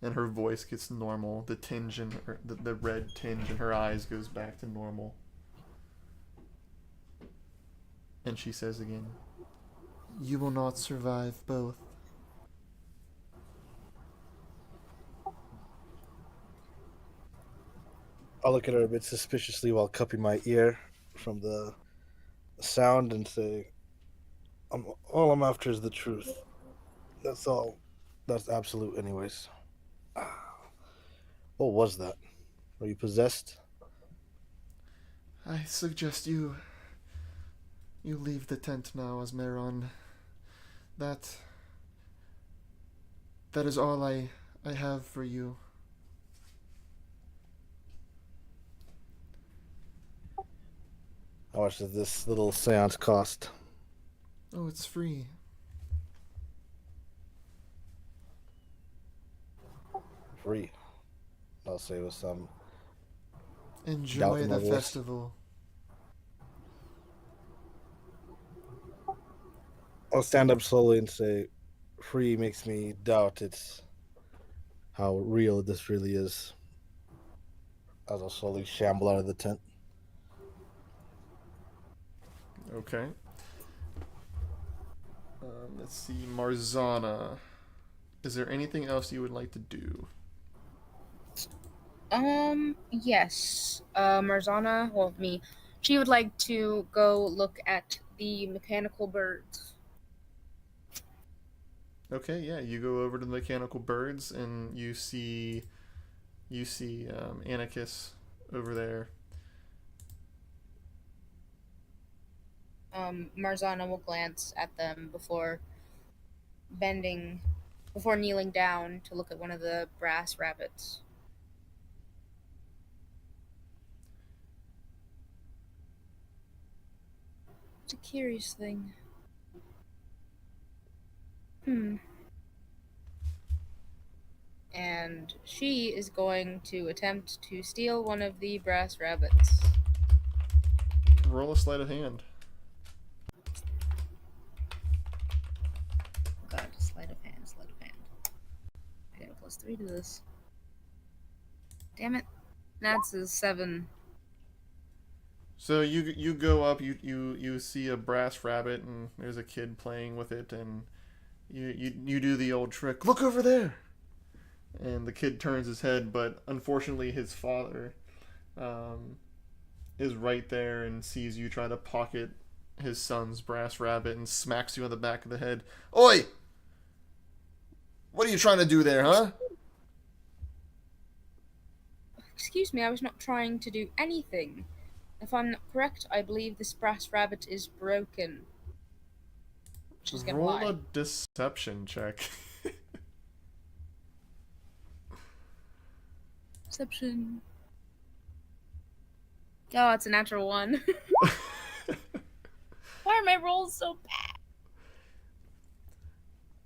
And her voice gets normal. The tinge in her, the red tinge in her eyes goes back to normal. And she says again, "You will not survive both." I'll look at her a bit suspiciously while cupping my ear from the sound and say, all I'm after is the truth. That's all. That's absolute anyways. What was that? Were you possessed? I suggest you leave the tent now, Osmeron. That is all I have for you. How much does this little seance cost? Oh, it's free. free. I'll say with some doubt Enjoy in my the voice. festival. I'll stand up slowly and say, free makes me doubt it's how real this really is. As I'll slowly shamble out of the tent. Okay. Let's see, Marzana. Is there anything else you would like to do? Yes. Marzana, well, me, she would like to go look at the mechanical birds. Okay, yeah, you go over to the mechanical birds and you see Anarchus over there. Marzana will glance at them before kneeling down to look at one of the brass rabbits. It's a curious thing. And she is going to attempt to steal one of the brass rabbits. Roll a sleight of hand. God, sleight of hand, sleight of hand. I got a +3 to this. Damn it. That's a 7. So you go up, you see a brass rabbit and there's a kid playing with it and you do the old trick. Look over there. And the kid turns his head, but unfortunately his father is right there and sees you try to pocket his son's brass rabbit and smacks you on the back of the head. Oi! What are you trying to do there, huh? Excuse me, I was not trying to do anything. If I'm not correct, I believe this brass rabbit is broken. She's gonna Roll lie. a deception check. Deception. Oh, it's a natural 1. Why are my rolls so bad?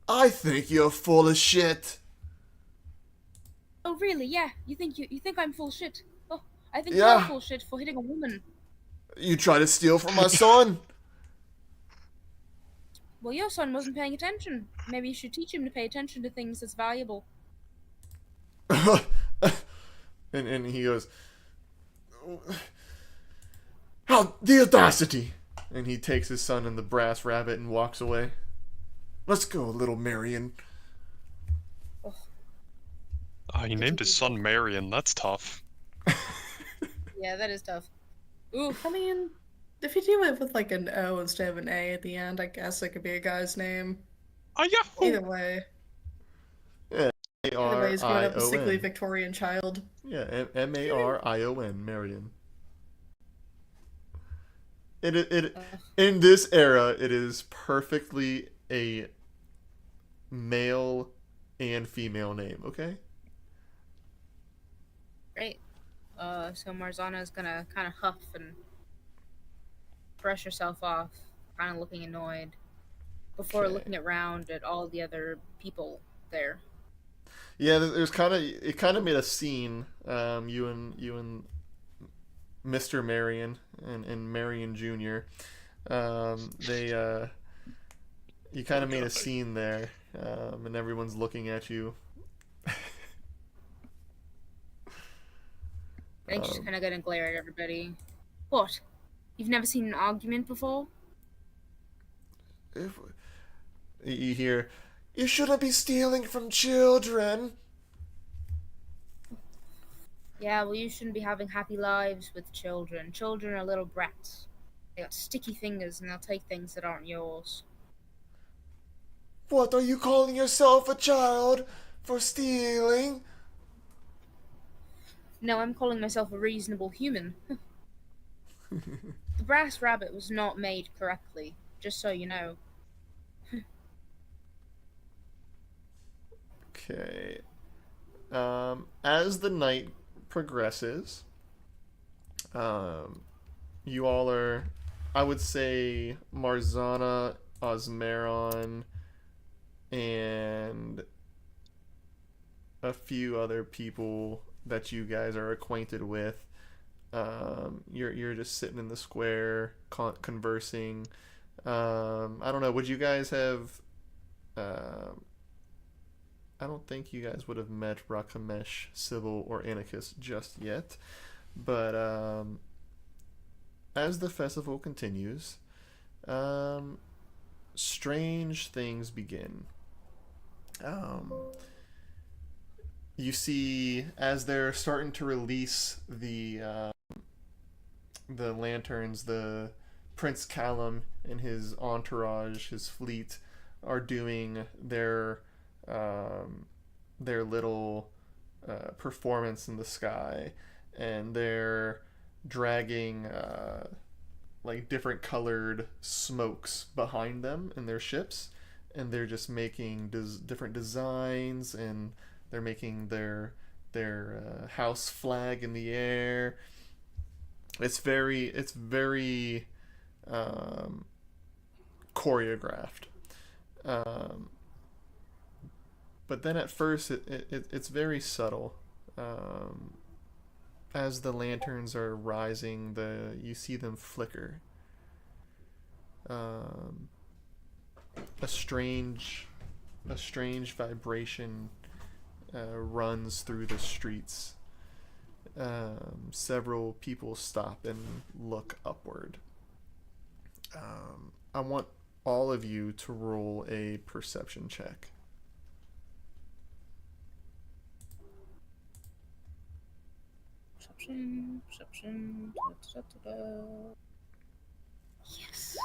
I think you're full of shit. Oh, really? Yeah. You think I'm full shit? Oh, I think Yeah. you're full shit for hitting a woman. You try to steal from my son? Well, your son wasn't paying attention. Maybe you should teach him to pay attention to things that's valuable. and he goes, how the audacity! And he takes his son and the brass rabbit and walks away. Let's go, little Marion. He named his son Marion. That's tough. Yeah, that is tough. Ooh, I mean, if you do it with like an O instead of an A at the end, I guess it could be a guy's name. Yahoo! Either way. Either way, he's growing up a sickly Marion. Victorian child. Yeah, Marion, Marion. It in this era, it is perfectly a male and female name. Okay. great. So Marzana is gonna kind of huff and brush herself off, kind of looking annoyed, before Okay. looking around at all the other people there. Yeah, there's it kind of made a scene. You and Mr. Marion and Marion Jr. You kind of made a scene there, and everyone's looking at you. I think she's kind of gonna glare at everybody. What? You've never seen an argument before? If you hear, you shouldn't be stealing from children. Yeah, well, you shouldn't be having happy lives with children. Children are little brats. They got sticky fingers and they'll take things that aren't yours. What, are you calling yourself a child for stealing? No, I'm calling myself a reasonable human. The brass rabbit was not made correctly, just so you know. Okay. As the night progresses, you all are, I would say, Marzana, Osmeron, and a few other people that you guys are acquainted with. You're just sitting in the square conversing. I don't know. Would you guys have? Um I don't think you guys would have met Rakamesh, Sybil, or Anarchus just yet. But as the festival continues, um, strange things begin. Um, you see, as they're starting to release the lanterns, the Prince Callum and his entourage, his fleet, are doing um, their little performance in the sky, and they're dragging like different colored smokes behind them in their ships, and they're just making different designs, and they're making their house flag in the air. It's very um, choreographed. Um, but then at first it's very subtle. Um, as the lanterns are rising, the you see them flicker. Um, a strange a strange vibration runs through the streets. Several people stop and look upward. I want all of you to roll a perception check. Perception. Da, da, da, da. Yes.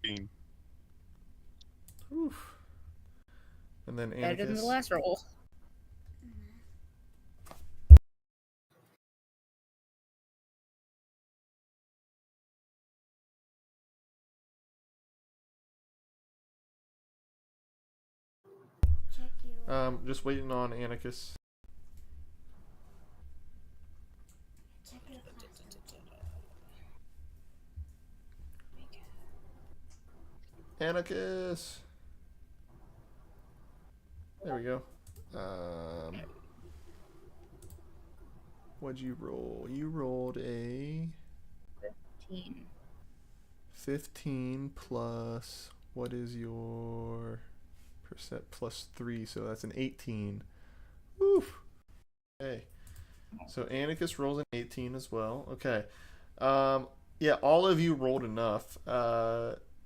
19. Oof. And then Better than the Anarchus. last roll. Just waiting on Anarchus. Anarchus. There we go. What'd you roll? You rolled a 15. 15 plus, what is your percent? Plus 3, so that's an 18. Oof. Okay. So Anarchus rolls an 18 as well. Okay. Yeah, all of you rolled enough.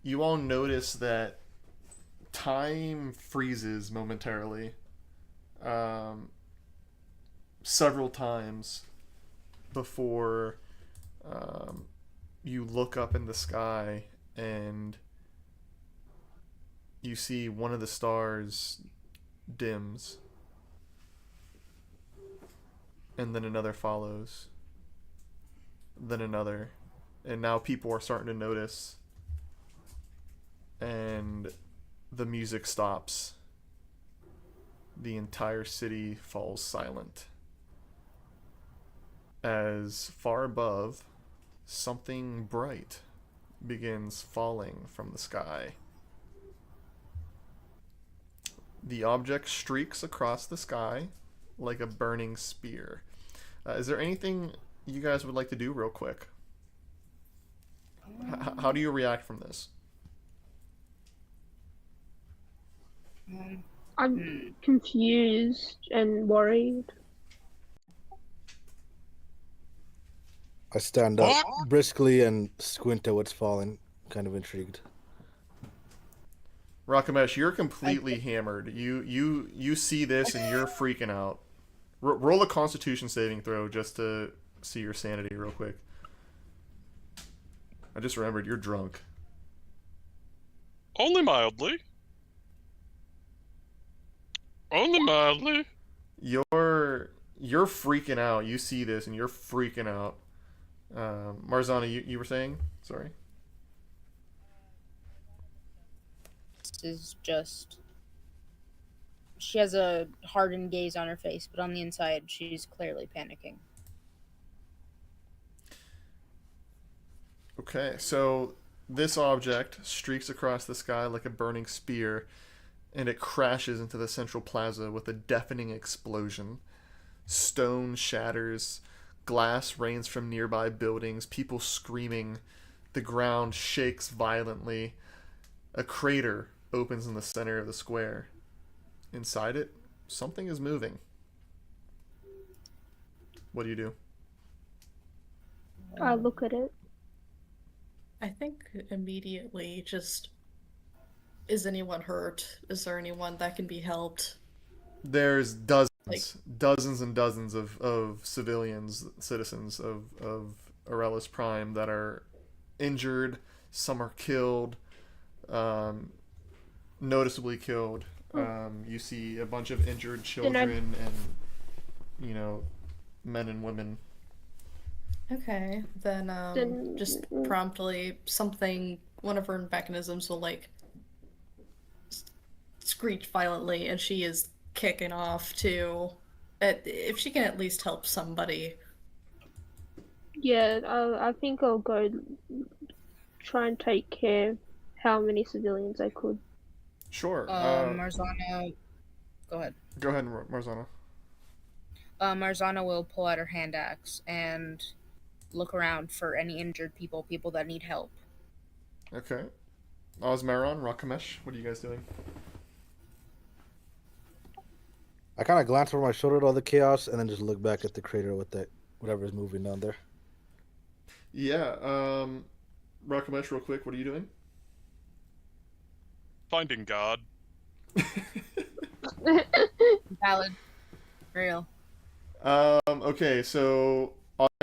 You all notice that time freezes momentarily. Several times before you look up in the sky and you see one of the stars dims, and then another follows, then another, and now people are starting to notice, and the music stops. The entire city falls silent as far above, something bright begins falling from the sky. The object streaks across the sky like a burning spear. Is there anything you guys would like to do real quick? How do you react from this? I'm confused and worried. I stand up briskly and squint at what's falling, kind of intrigued. Rakamesh, you're completely hammered. You see this and you're freaking out. Roll a Constitution saving throw just to see your sanity real quick. I just remembered you're drunk. Only mildly. Only mildly. You're freaking out. You see this and you're freaking out. Marzana, you were saying? Sorry. Is just she has a hardened gaze on her face, but on the inside she's clearly panicking. Okay, so This object streaks across the sky like a burning spear, and it crashes into the central plaza with a deafening explosion. Stone shatters, glass rains from nearby buildings, people screaming. The ground shakes violently. A crater opens in the center of the square. Inside it, something is moving. What do you do? I look at it. I think immediately just, is anyone hurt? Is there anyone that can be helped? There's dozens, Like, dozens and dozens of civilians, citizens of Aurelius Prime that are injured. Some are killed, noticeably killed. You see a bunch of injured children and, men and women. okay, then just promptly one of her mechanisms will like screech violently, and she is kicking off to, if she can at least help somebody. Yeah, I think I'll go try and take care of how many civilians I could. Sure. Marzana, go ahead. Go ahead, Marzana. Marzana will pull out her hand axe and look around for any injured people that need help. Okay. Osmaron, Rakamesh, what are you guys doing? I kind of glance over my shoulder at all the chaos and then just look back at the crater with that whatever is moving down there. Yeah. Rakamesh, real quick, what are you doing? Finding God. Valid. Real. Okay, so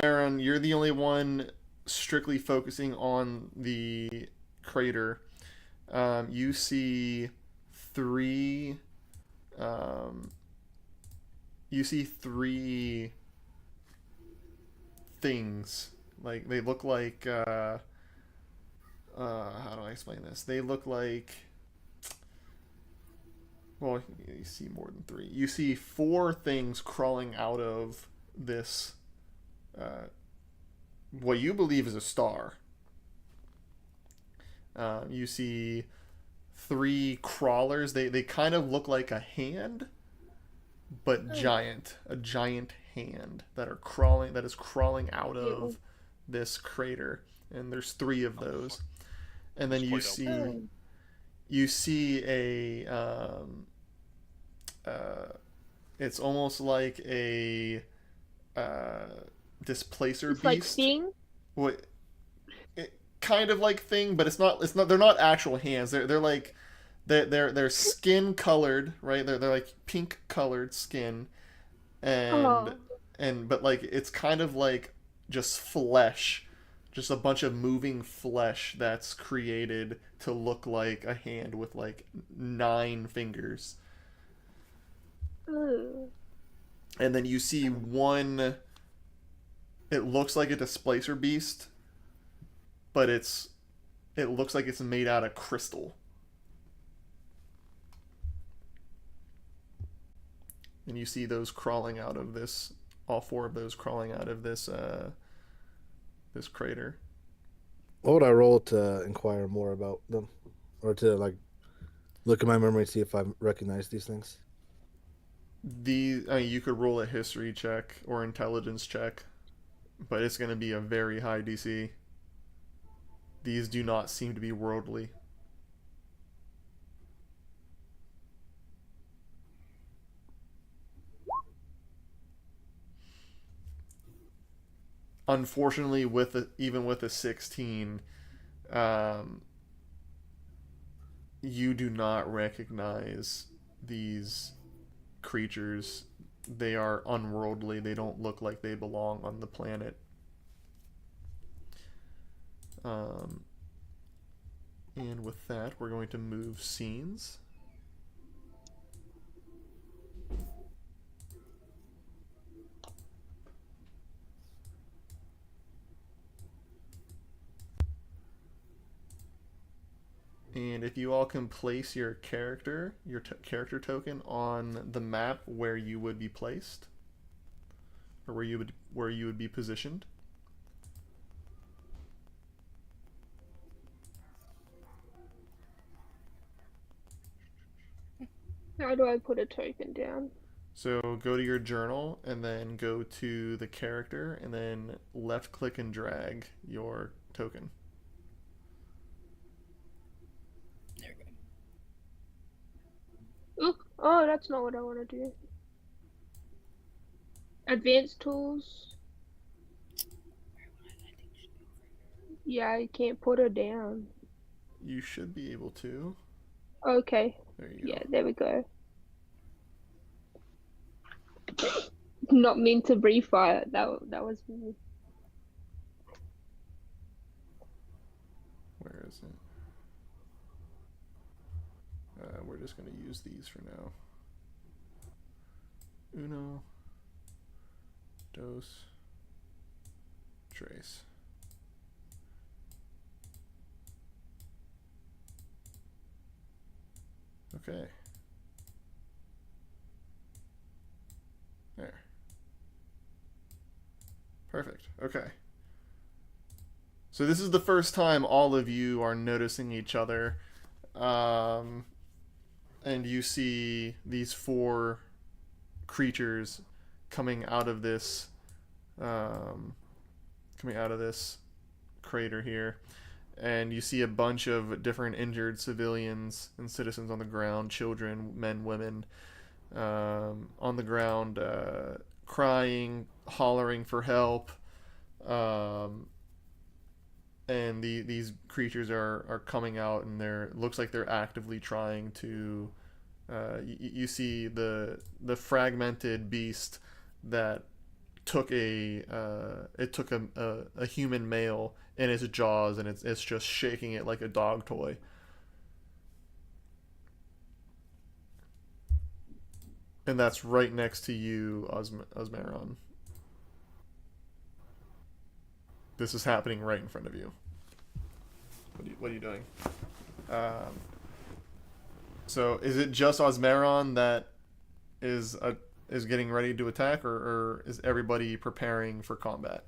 Aaron, you're the only one strictly focusing on the crater. You see three. You see three things. Like they look like. How do I explain this? They look like. Well, you see more than three. You see four things crawling out of this, what you believe is a star. You see three crawlers. They kind of look like a hand, but giant. A giant hand that is crawling out of this crater. And there's three of those. And then you see a it's almost like a displacer It's beast. like Sting. What? Kind of like thing, but it's not. It's not. They're not actual hands. They're like they're skin colored, right? They're like pink colored skin, and but like it's kind of like just flesh. Just a bunch of moving flesh that's created to look like a hand with like 9 fingers. Ooh. And then you see one. It looks like a displacer beast, but it looks like it's made out of crystal. And you see those crawling out of this. All 4 of those crawling out of this. This crater. What would I roll to inquire more about them, or to like look at my memory and see if I recognize these things? You could roll a history check or intelligence check, but it's going to be a very high DC. These do not seem to be worldly. Unfortunately, even with a 16, you do not recognize these creatures. They are unworldly. They don't look like they belong on the planet. And with that, we're going to move scenes. And if you all can place your character token on the map where you would be placed, or where you would be positioned. How do I put a token down? So go to your journal and then go to the character and then left click and drag your token. There we go. Ooh, oh, that's not what I want to do. Advanced tools. Yeah, I can't put her down. You should be able to. Okay. There you Yeah, go. there we go. Not mean to refire. That was me. Where is it? We're just going to use these for now. Uno, dos, tres. Okay. There. Perfect. Okay. So this is the first time all of you are noticing each other. And you see these four creatures coming out of this crater here, and you see a bunch of different injured civilians and citizens on the ground, children, men, women, on the ground, crying, hollering for help. And these creatures are coming out, and looks like they're actively trying to. You see the fragmented beast that took a human male in its jaws, and it's just shaking it like a dog toy. And that's right next to you, Osmeron. This is happening right in front of you. What are you doing? So is it just Osmeron that is getting ready to attack, or is everybody preparing for combat?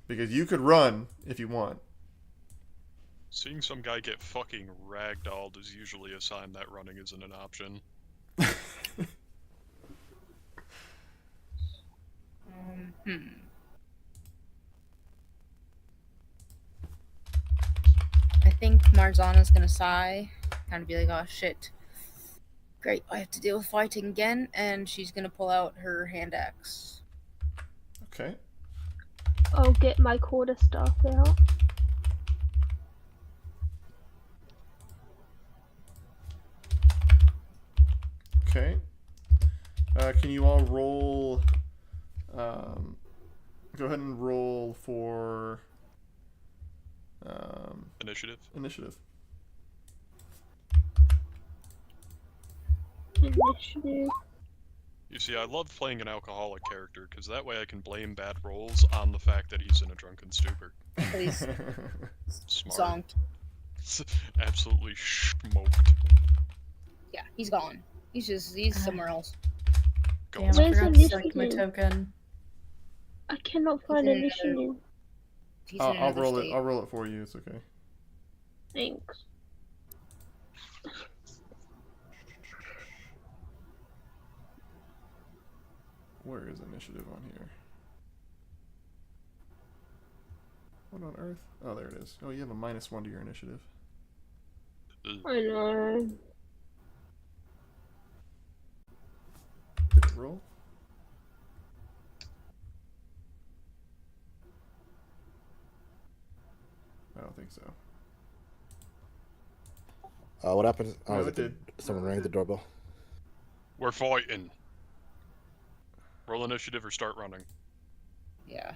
Because you could run if you want. Seeing some guy get fucking ragdolled is usually a sign that running isn't an option. I think Marzana's gonna sigh, kind of be like, oh shit. Great, I have to deal with fighting again, and she's gonna pull out her hand axe. Okay. I'll get my quarterstaff out. Okay. Can you all roll? Go ahead and roll for Initiative. initiative. Initiative. You see, I love playing an alcoholic character, because that way I can blame bad rolls on the fact that he's in a drunken stupor. Please. Smart. Zonked. Absolutely smoked. Yeah, he's gone. He's somewhere else. Go Damn, I Where's forgot the to select my initiative? token. I cannot find in initiative. He's in I'll another roll state. it. I'll roll it for you. It's okay. Thanks. Where is initiative on here? What on earth? Oh, there it is. Oh, you have a -1 to your initiative. Ugh. I know. Did it roll? I don't think so. What happened? Oh, No, is it did. Someone rang the doorbell. We're fighting. Roll initiative or start running. Yeah.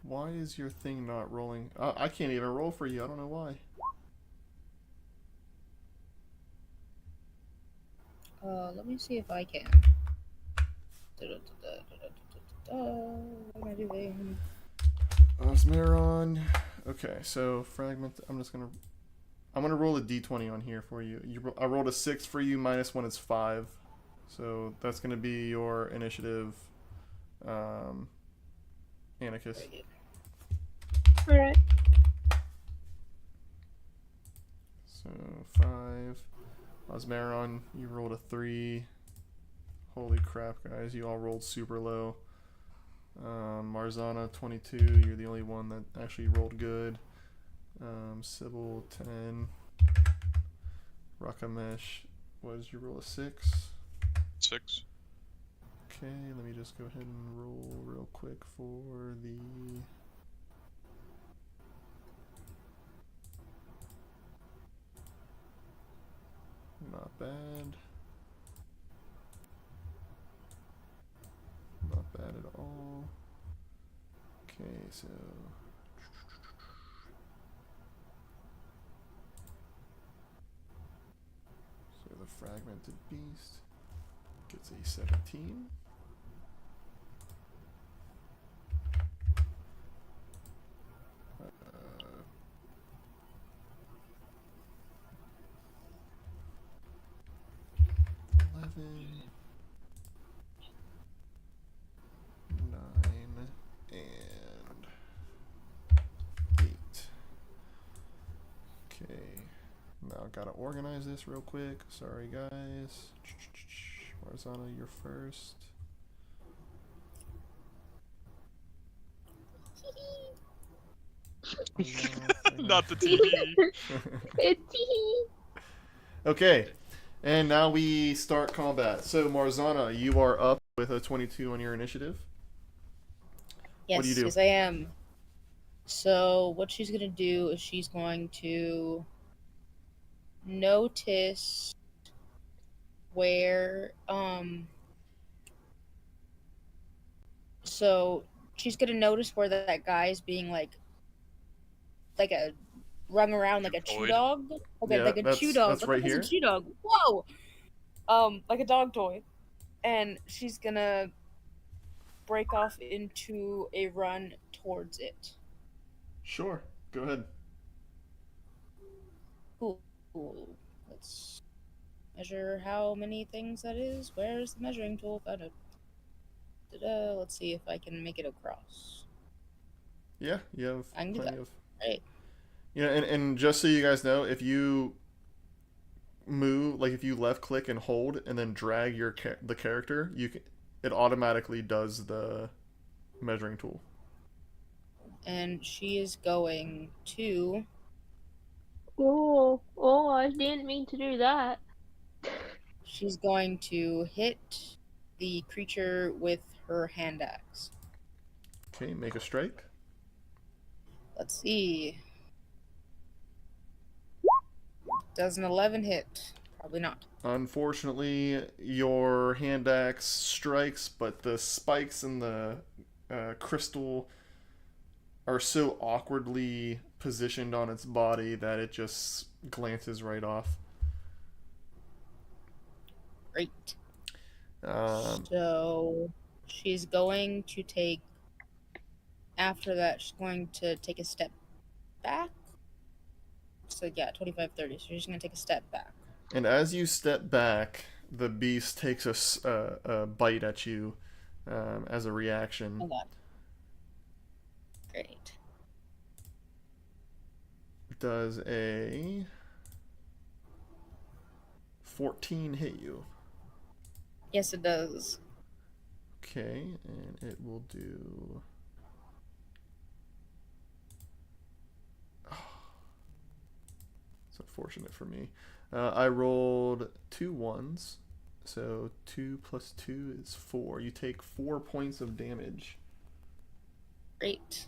Why is your thing not rolling? I can't even roll for you. I don't know why. Let me see if I can. What am I doing? Osmeron. Okay, so fragment. I'm gonna roll a d20 on here for you. I rolled a 6 for you. -1 is 5. So that's gonna be your initiative. Anarchus. Alright. So 5. Osmeron, you rolled a 3. Holy crap, guys! You all rolled super low. Marzana 22. You're the only one that actually rolled good. Sybil 10. Rakamesh, what did you roll, a 6? 6. Okay, let me just go ahead and roll real quick for the... Not bad. Not bad at all. Okay, so... So the fragmented beast gets a 17. Uh, 11, 9, and 8. Okay. Now gotta organize this real quick. Sorry, guys. Marzana, you're first. Not the TV. Okay, and now we start combat. So Marzana, you are up with a 22 on your initiative. Yes, What do you do? yes, I am. So what she's gonna do is she's going to notice where so she's gonna notice where that guy is being like a rung around like a chew Deployed. dog. Okay, Yeah, like a chew that's dog. right Like, what is here. a chew dog? Whoa! Like a dog toy. And she's gonna break off into a run towards it. Sure, go ahead. Cool. Let's measure how many things that is. Where's the measuring tool? Found it. Let's see if I can make it across. Yeah, you have I can do plenty that. of... Right. You know, and just so you guys know, if you move, like if you left click and hold and then drag your the character, you can, it automatically does the measuring tool. And she is going to. Oh, I didn't mean to do that. She's going to hit the creature with her hand axe. Okay, make a strike. Let's see. Does an 11 hit? Probably not. Unfortunately, your hand axe strikes, but the spikes in the crystal are so awkwardly positioned on its body that it just glances right off. Great. Um, So she's going to take. After that, she's going to take a step back. So yeah, 25, 30. So she's going to take a step back. and as you step back, the beast takes a bite at you as a reaction. Hold on. Great. Does a 14 hit you? Yes, it does. Okay, and it will do... It's unfortunate for me. I rolled 2 1s, so 2 plus 2 is 4. You take 4 points of damage. Great.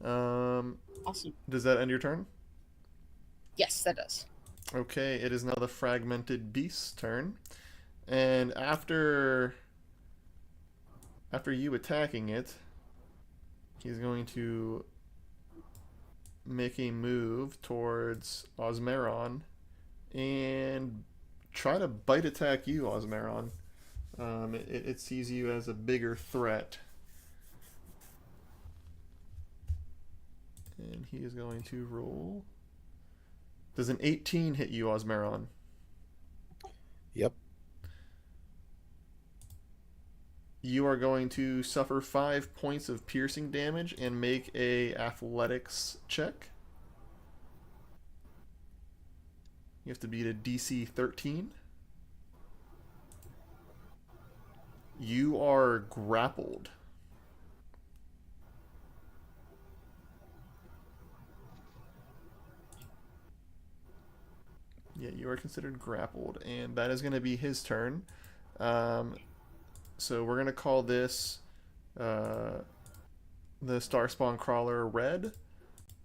Awesome. Does that end your turn? Yes, that does. Okay, it is now the fragmented beast's turn, and after you attacking it, he's going to make a move towards Osmeron and try to bite attack you, Osmeron. It sees you as a bigger threat. And he is going to roll. Does an 18 hit you, Osmeron? Yep. you are going to suffer 5 points of piercing damage and make a athletics check. You have to beat a DC 13. You are grappled. Yeah, you are considered grappled, and that is going to be his turn. So we're going to call this the Starspawn Crawler red.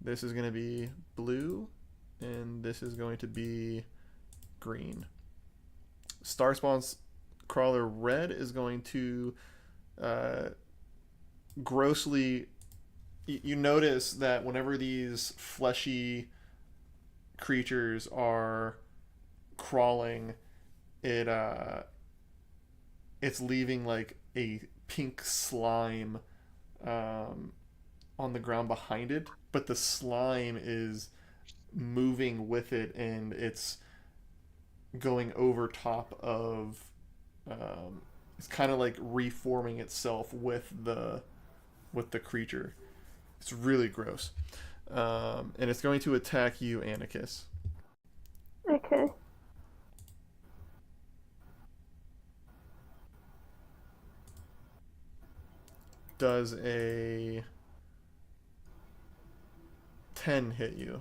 This is going to be blue, and this is going to be green. Starspawn's Crawler red is going to grossly. You notice that whenever these fleshy creatures are crawling, it's leaving like a pink slime on the ground behind it, but the slime is moving with it, and it's going over top of it's kind of like reforming itself with the creature. It's really gross. And it's going to attack you, Anarchus. Okay. Does a 10 hit you?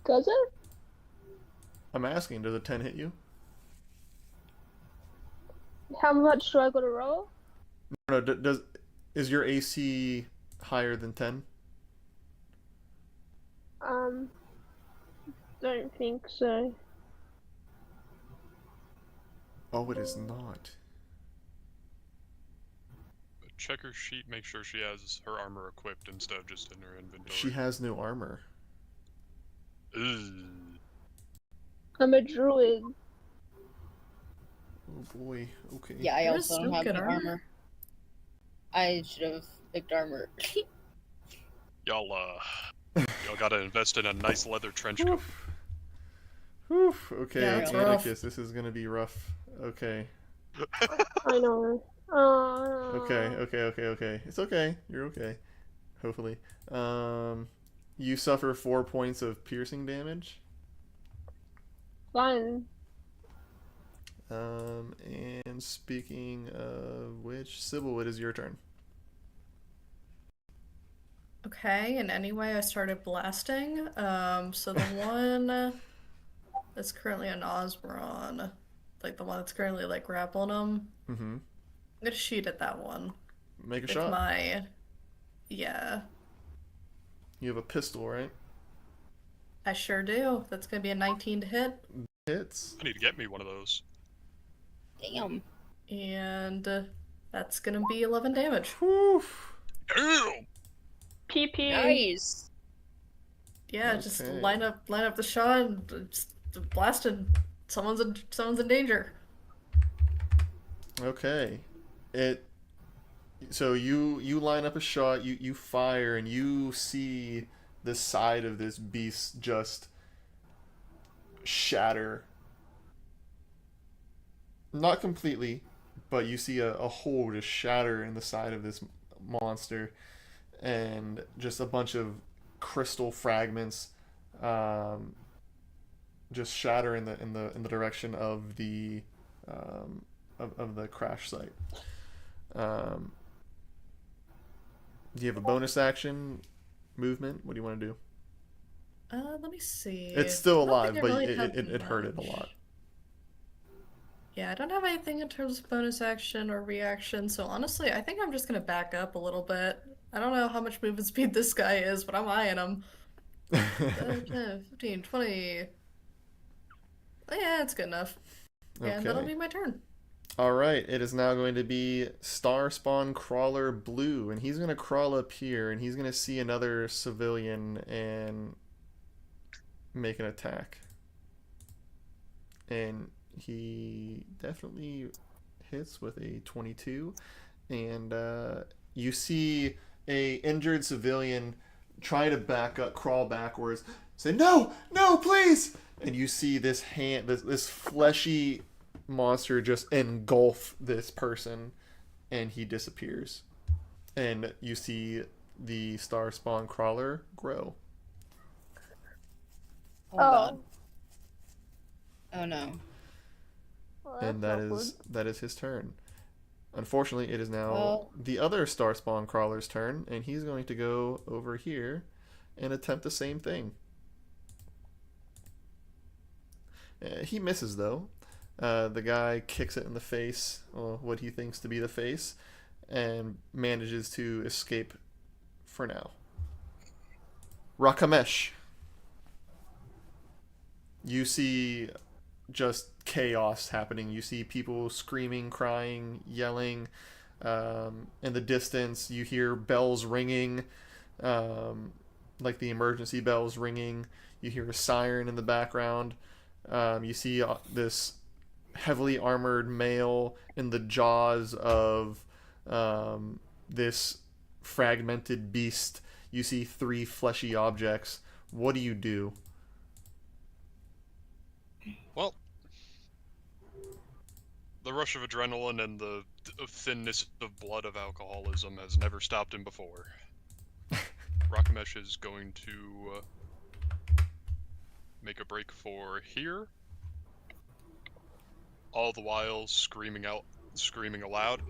Does it? I'm asking, does a 10 hit you? How much do I got to roll? No, is your AC higher than 10? Don't think so. Oh, it is not. Check her sheet, make sure she has her armor equipped instead of just in her inventory. She has no armor. Ugh. I'm a druid. Oh boy. Okay. Yeah, I Where's also don't have Snook any and armor. I should have picked armor. Y'all gotta invest in a nice leather trench coat. Whew. Okay, Yeah, that's rough. Anarchus, this is gonna be rough. Okay. I know. Okay. It's okay. You're okay. Hopefully. You suffer 4 points of piercing damage. Fun. And speaking of which, Sybil, it is your turn. Okay, and anyway, I started blasting. So the one that's currently on Osberon, like the one that's currently like grappling him, Mm-hmm. I'm gonna shoot at that one Make a with shot. yeah, You have a pistol, right? I sure do. That's gonna be a 19 to hit, Hits. I need to get me one of those. Damn. and that's gonna be 11 damage. Whew. Damn! PP. Nice. Yeah, just Okay. line up the shot and just blasted. Someone's in danger. Okay. So you line up a shot, you fire, and you see the side of this beast just shatter. Not completely, but you see a hole just shatter in the side of this monster, and just a bunch of crystal fragments just shatter in the direction of the of the crash site. Do you have a bonus action movement? What do you want to do? Let me see. It's still I don't alive, think I but really have it hurt it a much. lot. Yeah, I don't have anything in terms of bonus action or reaction, so honestly, I think I'm just gonna back up a little bit. I don't know how much movement speed this guy is, but I'm eyeing him. 10, 15, 20. Yeah, it's good enough. Yeah, and that'll Okay. be my turn. All right. It is now going to be Starspawn Crawler Blue, and he's going to crawl up here, and he's going to see another civilian and make an attack. And he definitely hits with a 22, and you see a injured civilian try to back up, crawl backwards, say, "No, no, please!" And you see this hand, this fleshy monster just engulf this person, and he disappears. And you see the star spawn crawler grow. Oh god. Oh no. Well, And that's that is his turn. Unfortunately, it is now Well- the other star spawn crawler's turn, and he's going to go over here and attempt the same thing. He misses though. The guy kicks it in the face, or what he thinks to be the face, and manages to escape for now. Rakamesh. You see just chaos happening. You see people screaming, crying, yelling. In the distance, you hear bells ringing, like the emergency bells ringing. You hear a siren in the background. You see this heavily armored male in the jaws of this fragmented beast. You see 3 fleshy objects. What do you do? Well, the rush of adrenaline and the thinness of blood of alcoholism has never stopped him before. Rakamesh is going to make a break for here, all the while screaming aloud,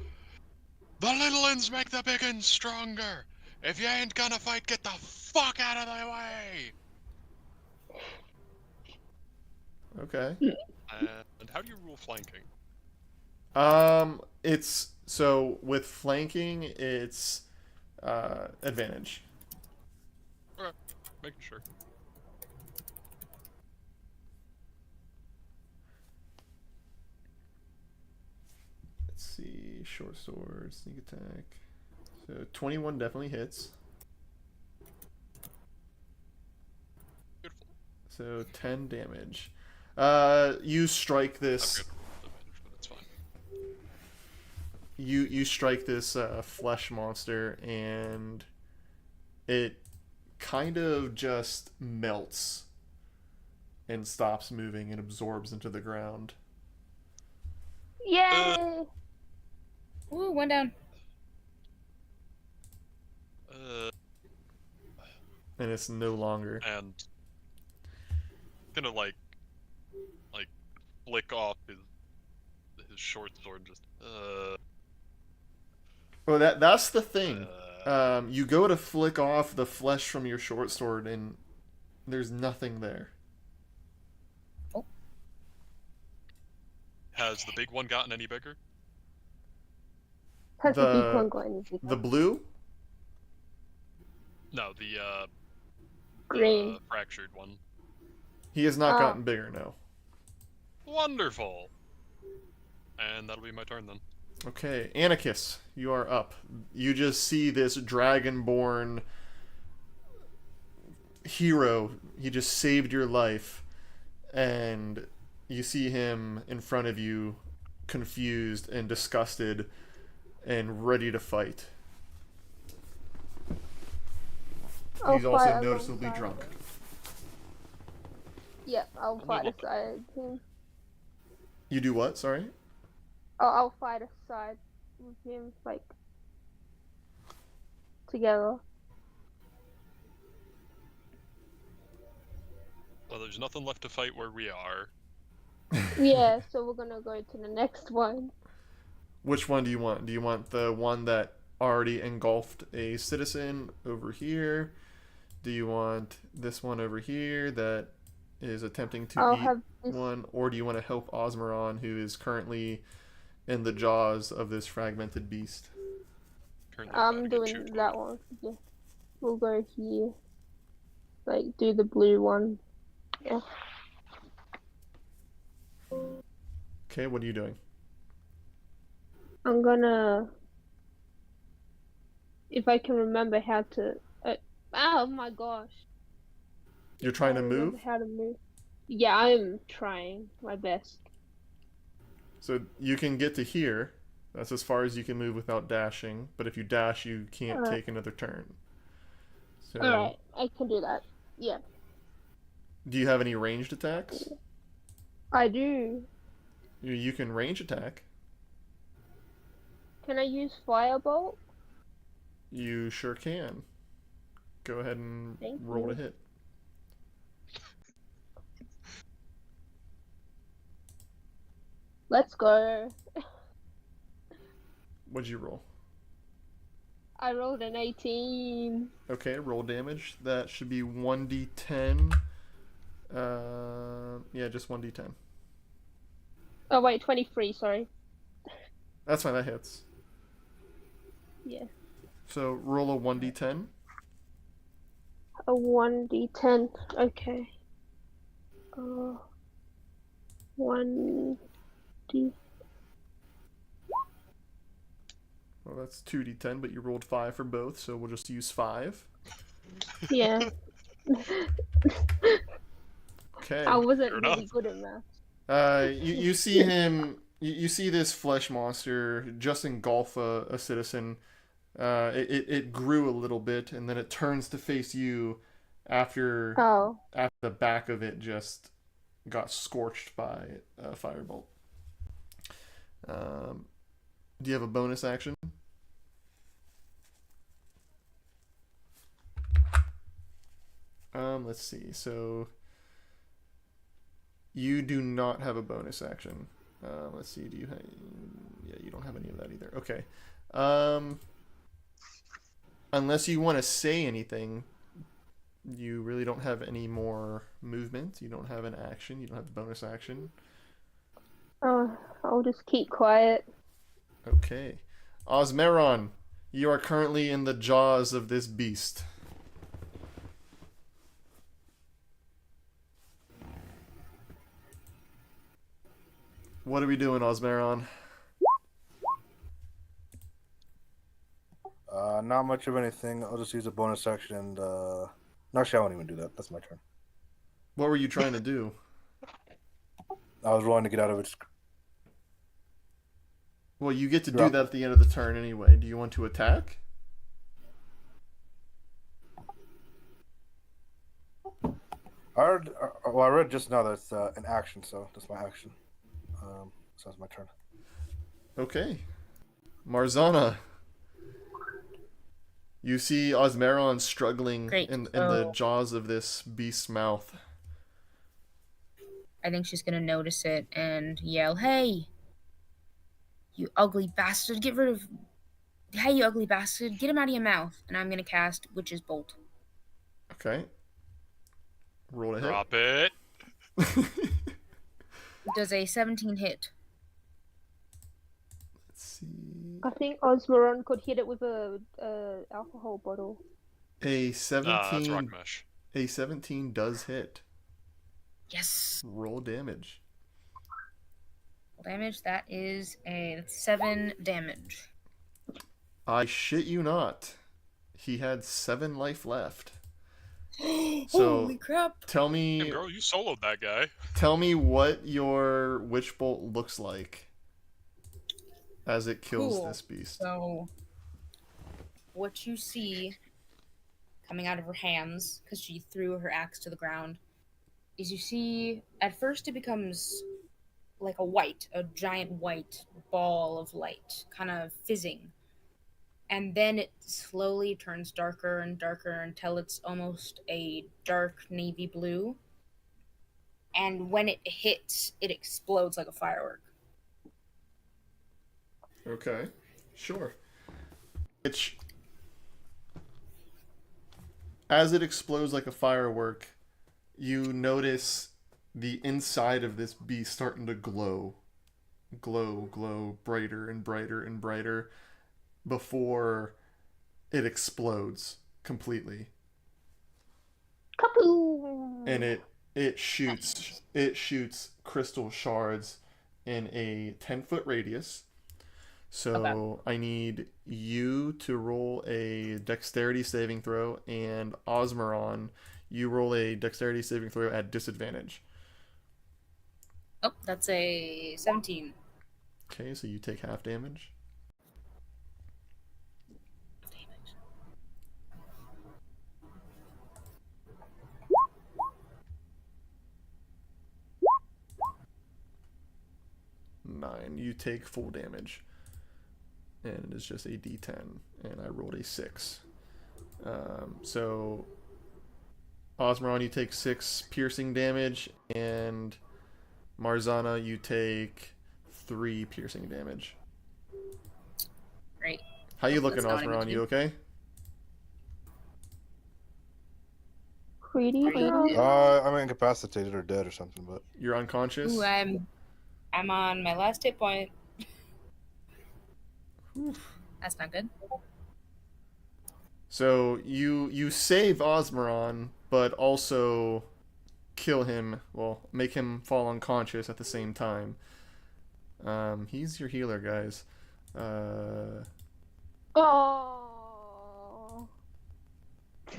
"The little uns make the big uns stronger! If you ain't gonna fight, get the fuck out of the way!" Okay. And how do you rule flanking? It's so with flanking, it's advantage. Okay, making sure. Let's see, short sword, sneak attack. So 21 definitely hits. Beautiful. So 10 damage. You strike this. I'm good with advantage, but it's fine. You strike this flesh monster, and it kind of just melts and stops moving and absorbs into the ground. Yay! Ooh, one down. And it's no longer. And gonna like flick off his short sword, just Well, that's the thing. You go to flick off the flesh from your short sword, and there's nothing there. Has the big one gotten any bigger? Has the The- big one got any bigger? The blue? No, the Green. fractured one. He has not Oh. gotten bigger, no. Wonderful. And that'll be my turn then. Okay, Anarchus, you are up. You just see this dragonborn hero. He just saved your life. And you see him in front of you, confused and disgusted and ready to fight. I'll He's also fight noticeably alongside drunk. him. Yep, I'll fight look. aside him. You do what? Sorry? Oh, I'll fight aside with him, like, together. Well, there's nothing left to fight where we are. Yeah, so we're gonna go to the next one. Which one do you want? Do you want the one that already engulfed a citizen over here? Do you want this one over here that is attempting to I'll eat have this. one? Or do you want to help Osmaron, who is currently in the jaws of this fragmented beast? Currently about I'm to get doing chewed that on. one. Yeah. We'll go here. Like, do the blue one. Yeah. Okay, what are you doing? I'm gonna. If I can remember how to. Oh my gosh. You're trying to I don't remember move? how to move. Yeah, I'm trying my best. So you can get to here. That's as far as you can move without dashing. But if you dash, you can't Alright. take another turn. So, Alright, I can do that. Yeah, do you have any ranged attacks? I do. You can range attack. Can I use Firebolt? You sure can. Go ahead and Thank roll to you. hit. Let's go. What'd you roll? I rolled an 18. Okay, roll damage. That should be 1d10. Yeah, just 1d10. Oh wait, 23, sorry. That's fine, that hits. Yeah. So roll a 1d10. A 1d10. Okay. 1d. Well, that's 2d10, but you rolled 5 for both, so we'll just use 5. Yeah. Okay. I wasn't Fair really enough. good at math. You see him. You see this flesh monster just engulf a citizen. It grew a little bit, and then it turns to face you after Oh. the back of it just got scorched by a firebolt. Do you have a bonus action? Let's see. So you do not have a bonus action. Let's see. Do you have? Yeah, you don't have any of that either. Okay. Unless you want to say anything, you really don't have any more movement. You don't have an action. You don't have a bonus action. I'll just keep quiet. Okay. Osmeron, you are currently in the jaws of this beast. What are we doing, Osmeron? Not much of anything. I'll just use a bonus action and no, actually I won't even do that. That's my turn. What were you trying to do? I was rolling to get out of its. Well, you get to do Yeah. that at the end of the turn anyway. Do you want to attack? I read just now that it's an action, so that's my action. So that's my turn. Okay. Marzana. You see Osmeron struggling Great. in the jaws of this beast's mouth. I think she's gonna notice it and yell, "Hey, you ugly bastard! Get rid of! Hey, you ugly bastard! Get him out of your mouth!" And I'm gonna cast Witch's Bolt. Okay. Roll to hit. Drop it. Does a 17 hit? Let's see. I think Osmeron could hit it with a alcohol bottle. A That's 17. rock mesh. A 17 does hit. Yes. Roll damage. Damage. That is that's 7 damage. I shit you not. He had 7 life left. So Holy crap! tell Damn, me girl, you soloed that guy. what your witch bolt looks like as it kills Cool. this beast. So, what you see coming out of her hands, because she threw her axe to the ground, is you see, at first it becomes like a giant white ball of light, kind of fizzing. And then it slowly turns darker and darker until it's almost a dark navy blue. And when it hits, it explodes like a firework. Okay, sure. Which, as it explodes like a firework, you notice the inside of this beast starting to glow, brighter and brighter and brighter before it explodes completely. Kaboom! And it shoots crystal shards in a 10-foot radius. So Okay. I need you to roll a dexterity saving throw, and Osmeron, you roll a dexterity saving throw at disadvantage. Oh, that's a 17. Okay, so you take half damage. 9. You take full damage. And it is just a d10. And I rolled a 6. So, Osmaron, you take 6 piercing damage. And Marzana, you take 3 piercing damage. Great. How you looking, That's not Osmaron? You okay? Pretty good. I'm incapacitated or dead or something, but You're unconscious? Ooh, I'm on my last hit point. That's not good. So you save Osmaron, but also kill him. Well, make him fall unconscious at the same time. He's your healer, guys. Oh.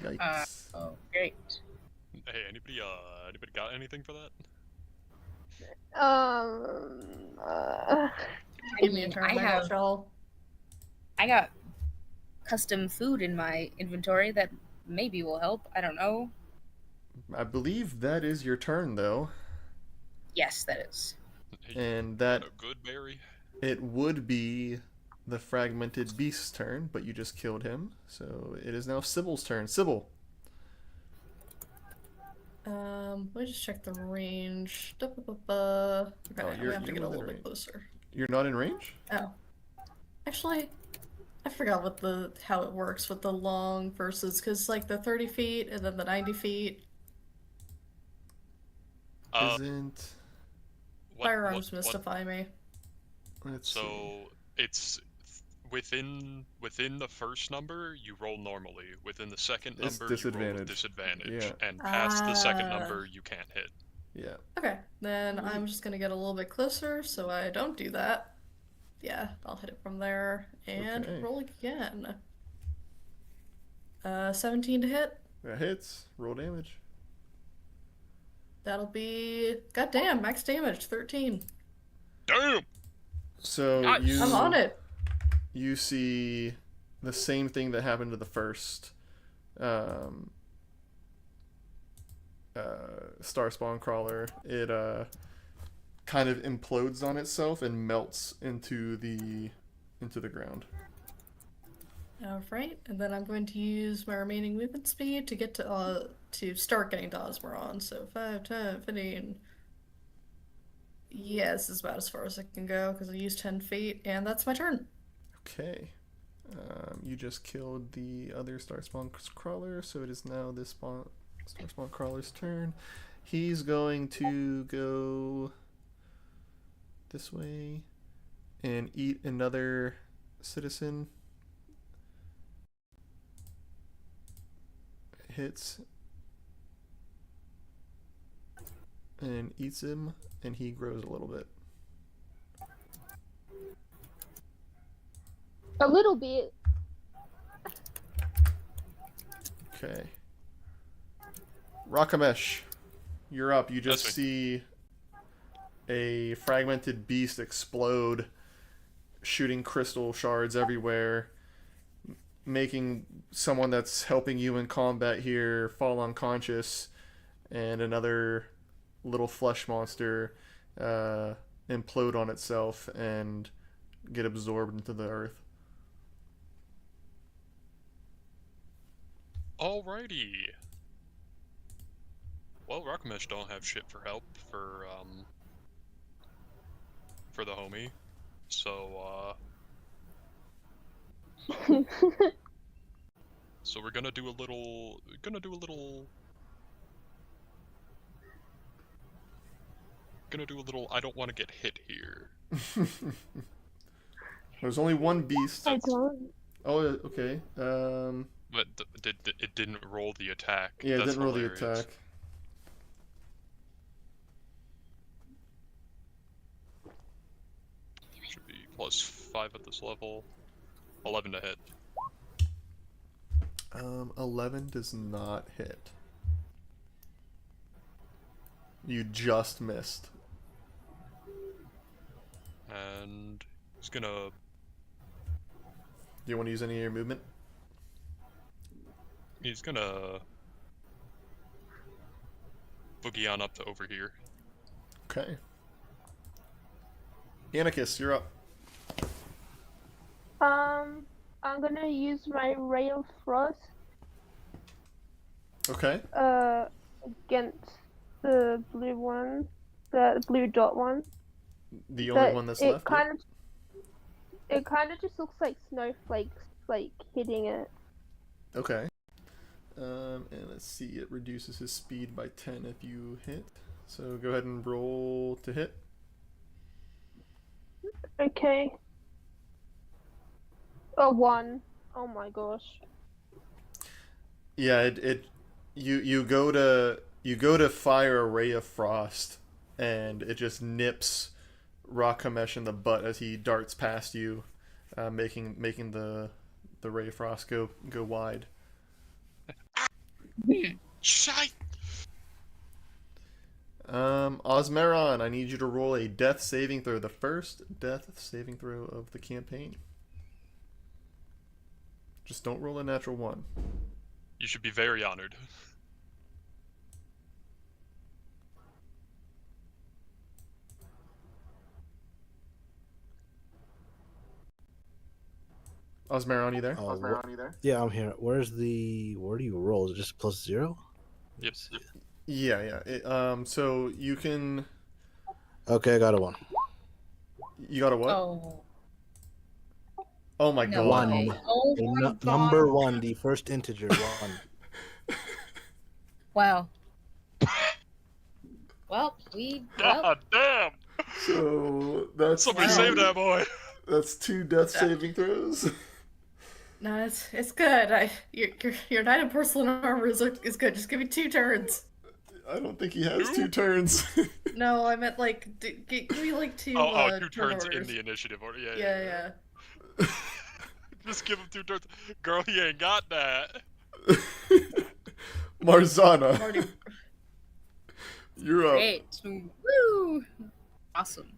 Yikes. Oh, great. Hey, anybody got anything for that? Give me a turn. I got custom food in my inventory that maybe will help. I don't know. I believe that is your turn, though. Yes, that is. Hey, And that a good berry. it would be the fragmented beast's turn, but you just killed him. So it is now Sybil's turn. Sybil. Let me just check the range. Okay, we have to get a little bit closer. You're not in range? Oh. Actually, I forgot how it works with the long versus, because like the 30 feet and then the 90 feet. Isn't... Firearms mystify me. Let's see. So it's within the first number you roll normally. Within the second It's number you roll with disadvantage. disadvantage, Yeah. and past the second number you can't hit. Yeah. Okay, then I'm just gonna get a little bit closer so I don't do that. Yeah, I'll hit it from there and Okay. roll again. 17 to hit. That hits. Roll damage. That'll be, goddamn, max damage, 13. Damn! So Nice. I'm on it. you see the same thing that happened to the first star spawn crawler. It kind of implodes on itself and melts into the ground. Alright, and then I'm going to use my remaining movement speed to get to start getting to Osmaron. So 5, 10, 15. Yeah, this is about as far as I can go because I used 10 feet, and that's my turn. Okay. You just killed the other star spawn crawler, so it is now this star spawn crawler's turn. He's going to go this way and eat another citizen. Hits and eats him, and he grows a little bit. A little bit. Okay. Rakamesh, you're up. You just That's me. see a fragmented beast explode, shooting crystal shards everywhere, making someone that's helping you in combat here fall unconscious, and another little flesh monster implode on itself and get absorbed into the earth. Alrighty. Well, Rakamesh don't have shit for help for the homie, so so we're gonna do a little I don't want to get hit here. There's only one beast. I don't. Oh, okay. But it didn't roll the attack. Yeah, it That's didn't roll the hilarious. attack. Should be +5 at this level. 11 to hit. 11 does not hit. You just missed. And he's gonna... Do you want to use any of your movement? He's gonna... boogie on up to over here. Okay. Anarchist, you're up. I'm gonna use my Ray of Frost Okay. against the blue one, the blue dot one. The only That one that's left. Yep. it kind of just looks like snowflakes like hitting it. Okay. And let's see, it reduces his speed by 10 if you hit. So go ahead and roll to hit. Okay. A 1. Oh my gosh. Yeah, you go to fire a ray of frost, and it just nips Rakamesh in the butt as he darts past you, making the ray of frost go wide. Shite! Osmeron, I need you to roll a death saving throw, the first death saving throw of the campaign. Just don't roll a natural 1. You should be very honored. Osmeron, you there? Yeah, I'm here. Where do you roll? Is it just +0? Yep. Yeah. So you can. Okay, I got a 1. You got a what? Oh. Oh my No god. way. Oh my God. Number 1, the first integer 1. Wow. Well, God damn! So that's Somebody Wow. save that boy! That's 2 death saving throws. No, it's good. Your knight in porcelain armor is good. Just give me 2 turns. I don't think he has 2 turns. No, I meant like give me like 2. 2 turns in orders. the initiative order. Yeah. Just give him 2 turns. Girl, he ain't got that. Marzana, Already. you're up. great. Woo! Awesome.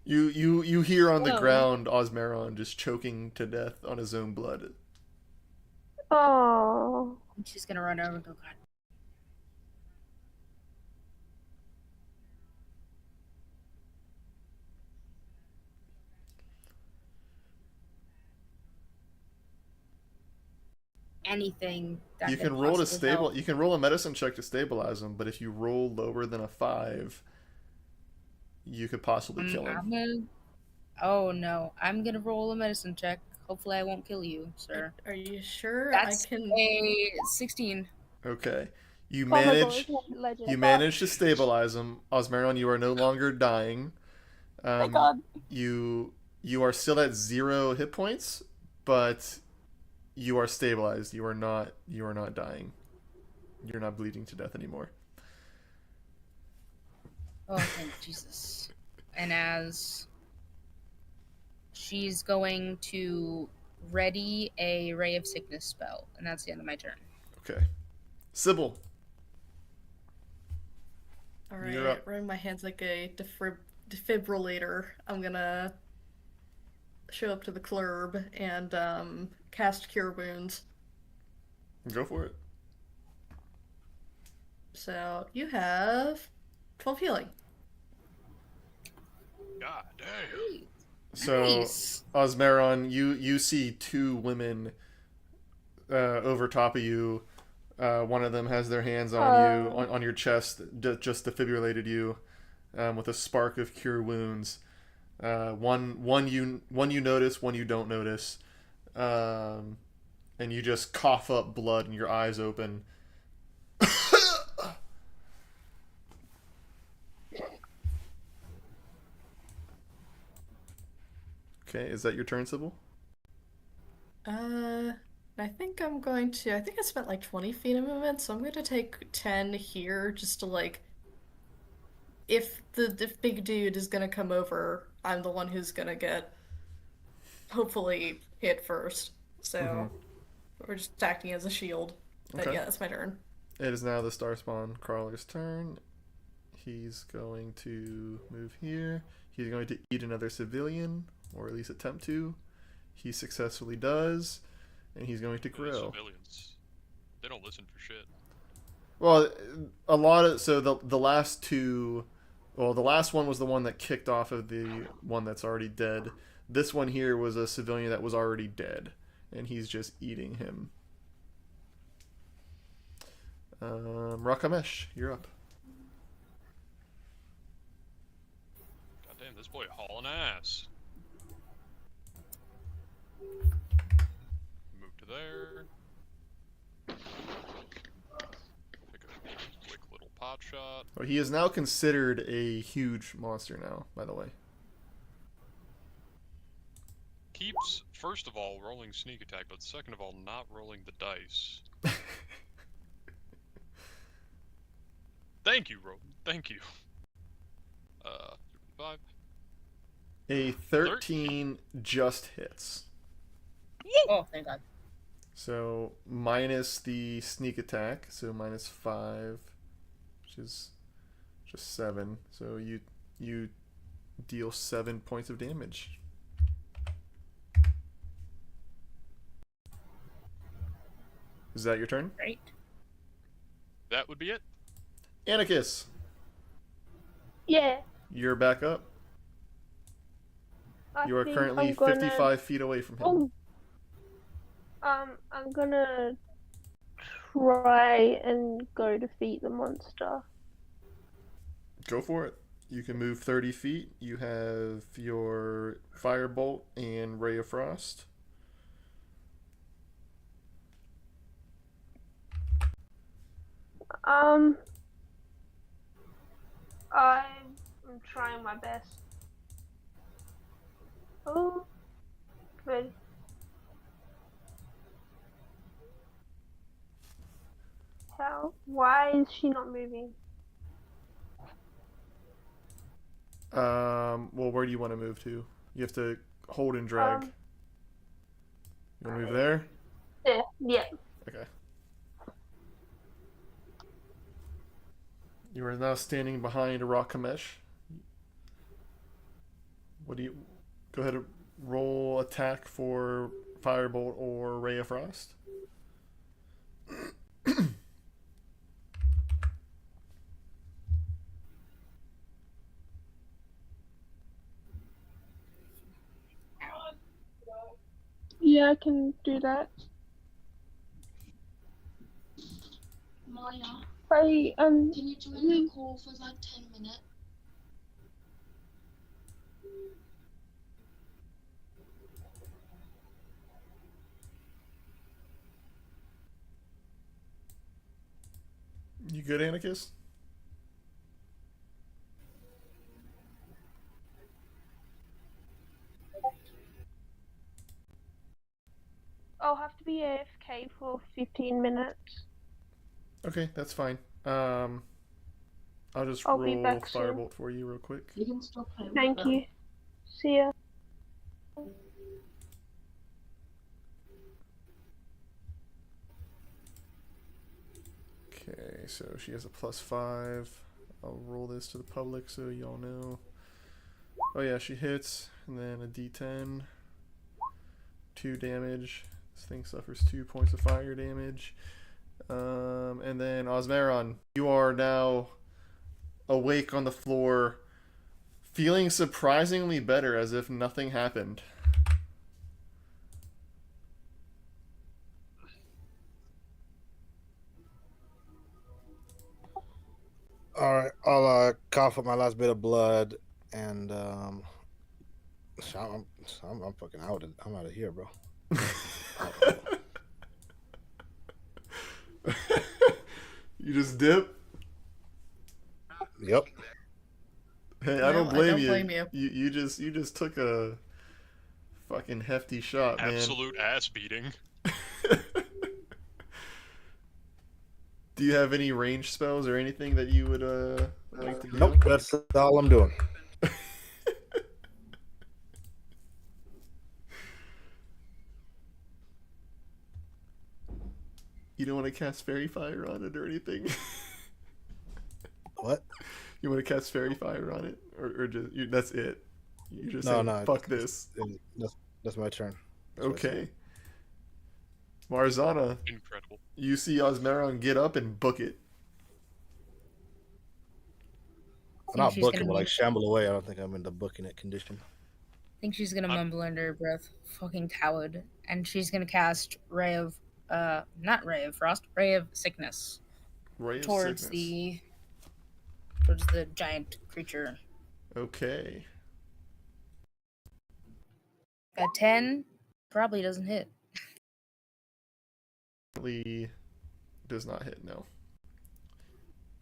You hear on the Whoa. ground Osmeron just choking to death on his own blood. Oh. She's gonna run over and go, God. Anything that You could can roll to possibly help. stable. You can roll a medicine check to stabilize him, but if you roll lower than a 5, you could possibly kill him. Oh no, I'm gonna roll a medicine check. Hopefully, I won't kill you, sir. Are you sure? That's I can. a 16. Okay. You Oh my manage. gosh, legend. You manage to stabilize him, Osmeron. You are no longer dying. Thank God. You are still at 0 hit points, but you are stabilized. You are not dying. You're not bleeding to death anymore. Oh, thank Jesus. And as she's going to ready a Ray of Sickness spell, and that's the end of my turn. Okay. Sybil. All You're right, up. running my hands like a defibrillator. I'm gonna show up to the club and cast Cure Wounds. Go for it. So you have 12 healing. God damn. So, Nice. Osmeron, you see 2 women over top of you. One of them has their hands on you, on your chest, just defibrillated you with a spark of cure wounds. One you notice, one you don't notice, and you just cough up blood and your eyes open. Okay, is that your turn, Sybil? I think I think I spent like 20 feet of movement, so I'm going to take 10 here just to like, if the big dude is going to come over, I'm the one who's going to get, hopefully, hit first. So, we're just acting as a shield. But Okay. yeah, that's my turn. It is now the Starspawn Crawler's turn. He's going to move here. He's going to eat another civilian, or at least attempt to. He successfully does, and he's going to Those grow. civilians. They don't listen for shit. Well, a lot of the last 2 Well, the last one was the one that kicked off of the one that's already dead. This one here was a civilian that was already dead, and he's just eating him. Rakamesh, you're up. Goddamn, this boy hauling ass. Move to there. Take a quick little pot shot. Well, he is now considered a huge monster now, by the way. Keeps, first of all, rolling sneak attack, but second of all, not rolling the dice. Thank you, Roden. Thank you. 5. A 13 just hits. Oh, thank God. So minus the sneak attack, so minus 5, which is just 7. So you deal 7 points of damage. Is that your turn? Great. That would be it. Anarchus, Yeah. you're back up. I You are think currently I'm gonna... 55 feet away from him. Oh. I'm gonna try and go defeat the monster. Go for it. You can move 30 feet. You have your Firebolt and Ray of Frost. I'm trying my best. Oh, good. How? Why is she not moving? Well, where do you want to move to? You have to hold and drag. You want to move there? Yeah. Okay. You are now standing behind Rakamesh. What do you... Go ahead and roll attack for Firebolt or Ray of Frost. Yeah, I can do that. Maya, Can you join the call for like 10 minutes? You good, Anarchus? I'll have to be AFK for 15 minutes. Okay, that's fine. I'll just I'll be roll back soon. Firebolt for you real quick. You can stop playing. Thank you. See ya. Okay, so she has a +5. I'll roll this to the public so y'all know. Oh yeah, she hits, and then a D10. 2 damage. This thing suffers 2 points of fire damage. And then Osmeron, you are now awake on the floor, feeling surprisingly better, as if nothing happened. All right, I'll cough up my last bit of blood, and so I'm fucking out. I'm out of here, bro. You just dip? Yep. Hey, No, I don't blame you. blame you. You just took a fucking hefty shot, man. Absolute ass beating. Do you have any range spells or anything that you would like to do? Nope, that's all I'm doing. You don't want to cast Fairy Fire on it or anything? What? You want to cast Fairy Fire on it? Or just that's it? You just No, say, no. fuck this. That's my turn. Okay. Marzana, Incredible. you see Osmeron get up and book it. I'm not she's booking, gonna but be- like shamble away. I don't think I'm in the booking it condition. I think she's gonna mumble under her breath, fucking coward, and she's gonna cast Ray of, not Ray of Frost, Ray of Sickness Ray of towards sickness. the giant creature. Okay. A 10 probably doesn't hit. Lee does not hit, no.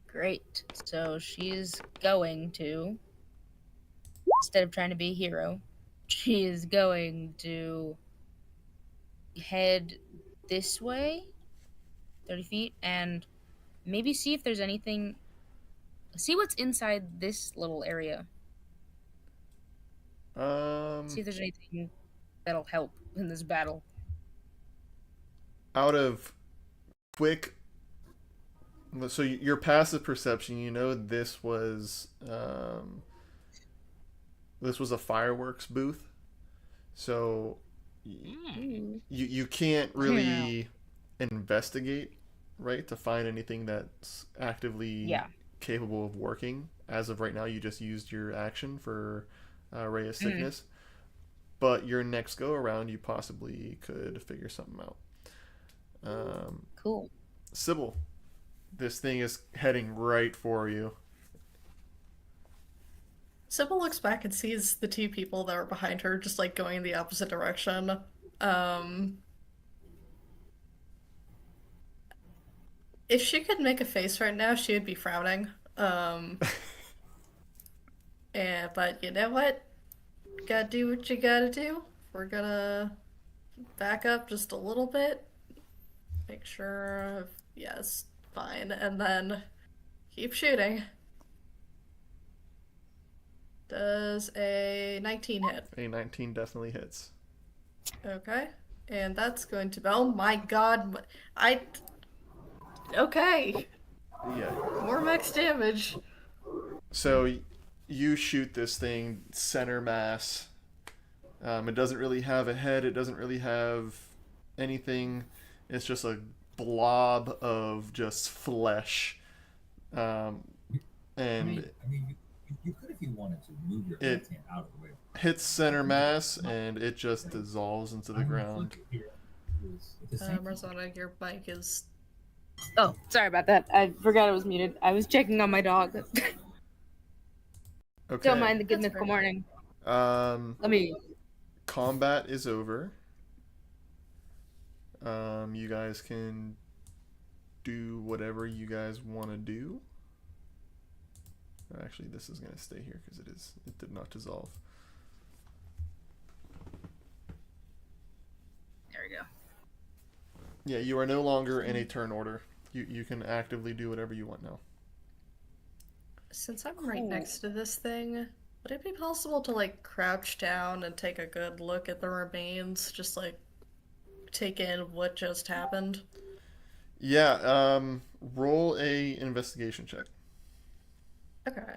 Great. So she's going to, instead of trying to be a hero, she is going to head this way, 30 feet, and maybe see if there's anything. See what's inside this little area. See if there's anything that'll help in this battle. Out of quick, so your passive perception, you know this was a fireworks booth, so you can't really investigate, right, to find anything that's actively capable of working. As of right now, you just used your action for Ray of Sickness, but your next go around, you possibly could figure something out. Cool. Sybil, this thing is heading right for you. Sybil looks back and sees the two people that were behind her just like going in the opposite direction. If she could make a face right now, she would be frowning. But you know what? Gotta do what you gotta do. We're gonna back up just a little bit. Make sure, yes, fine, and then keep shooting. Does a 19 hit? A 19 definitely hits. Okay, and that's going to. Oh my god, Okay. Yeah. More max damage. So you shoot this thing center mass. It doesn't really have a head. It doesn't really have anything. It's just a blob of just flesh. And you could if you wanted to move your it left hand out of the way. hits center mass and it just dissolves into the ground. Marzana, your mic is. Oh, sorry about that. I forgot it was muted. I was checking on my dog. Okay. Don't mind the good mythical morning. Let me. Combat is over. You guys can do whatever you guys want to do. Actually, this is going to stay here because it did not dissolve. There we go. Yeah, you are no longer in a turn order. You can actively do whatever you want now. Since I'm right next to this thing, would it be possible to like crouch down and take a good look at the remains? Just like take in what just happened? Yeah, roll a investigation check. Okay.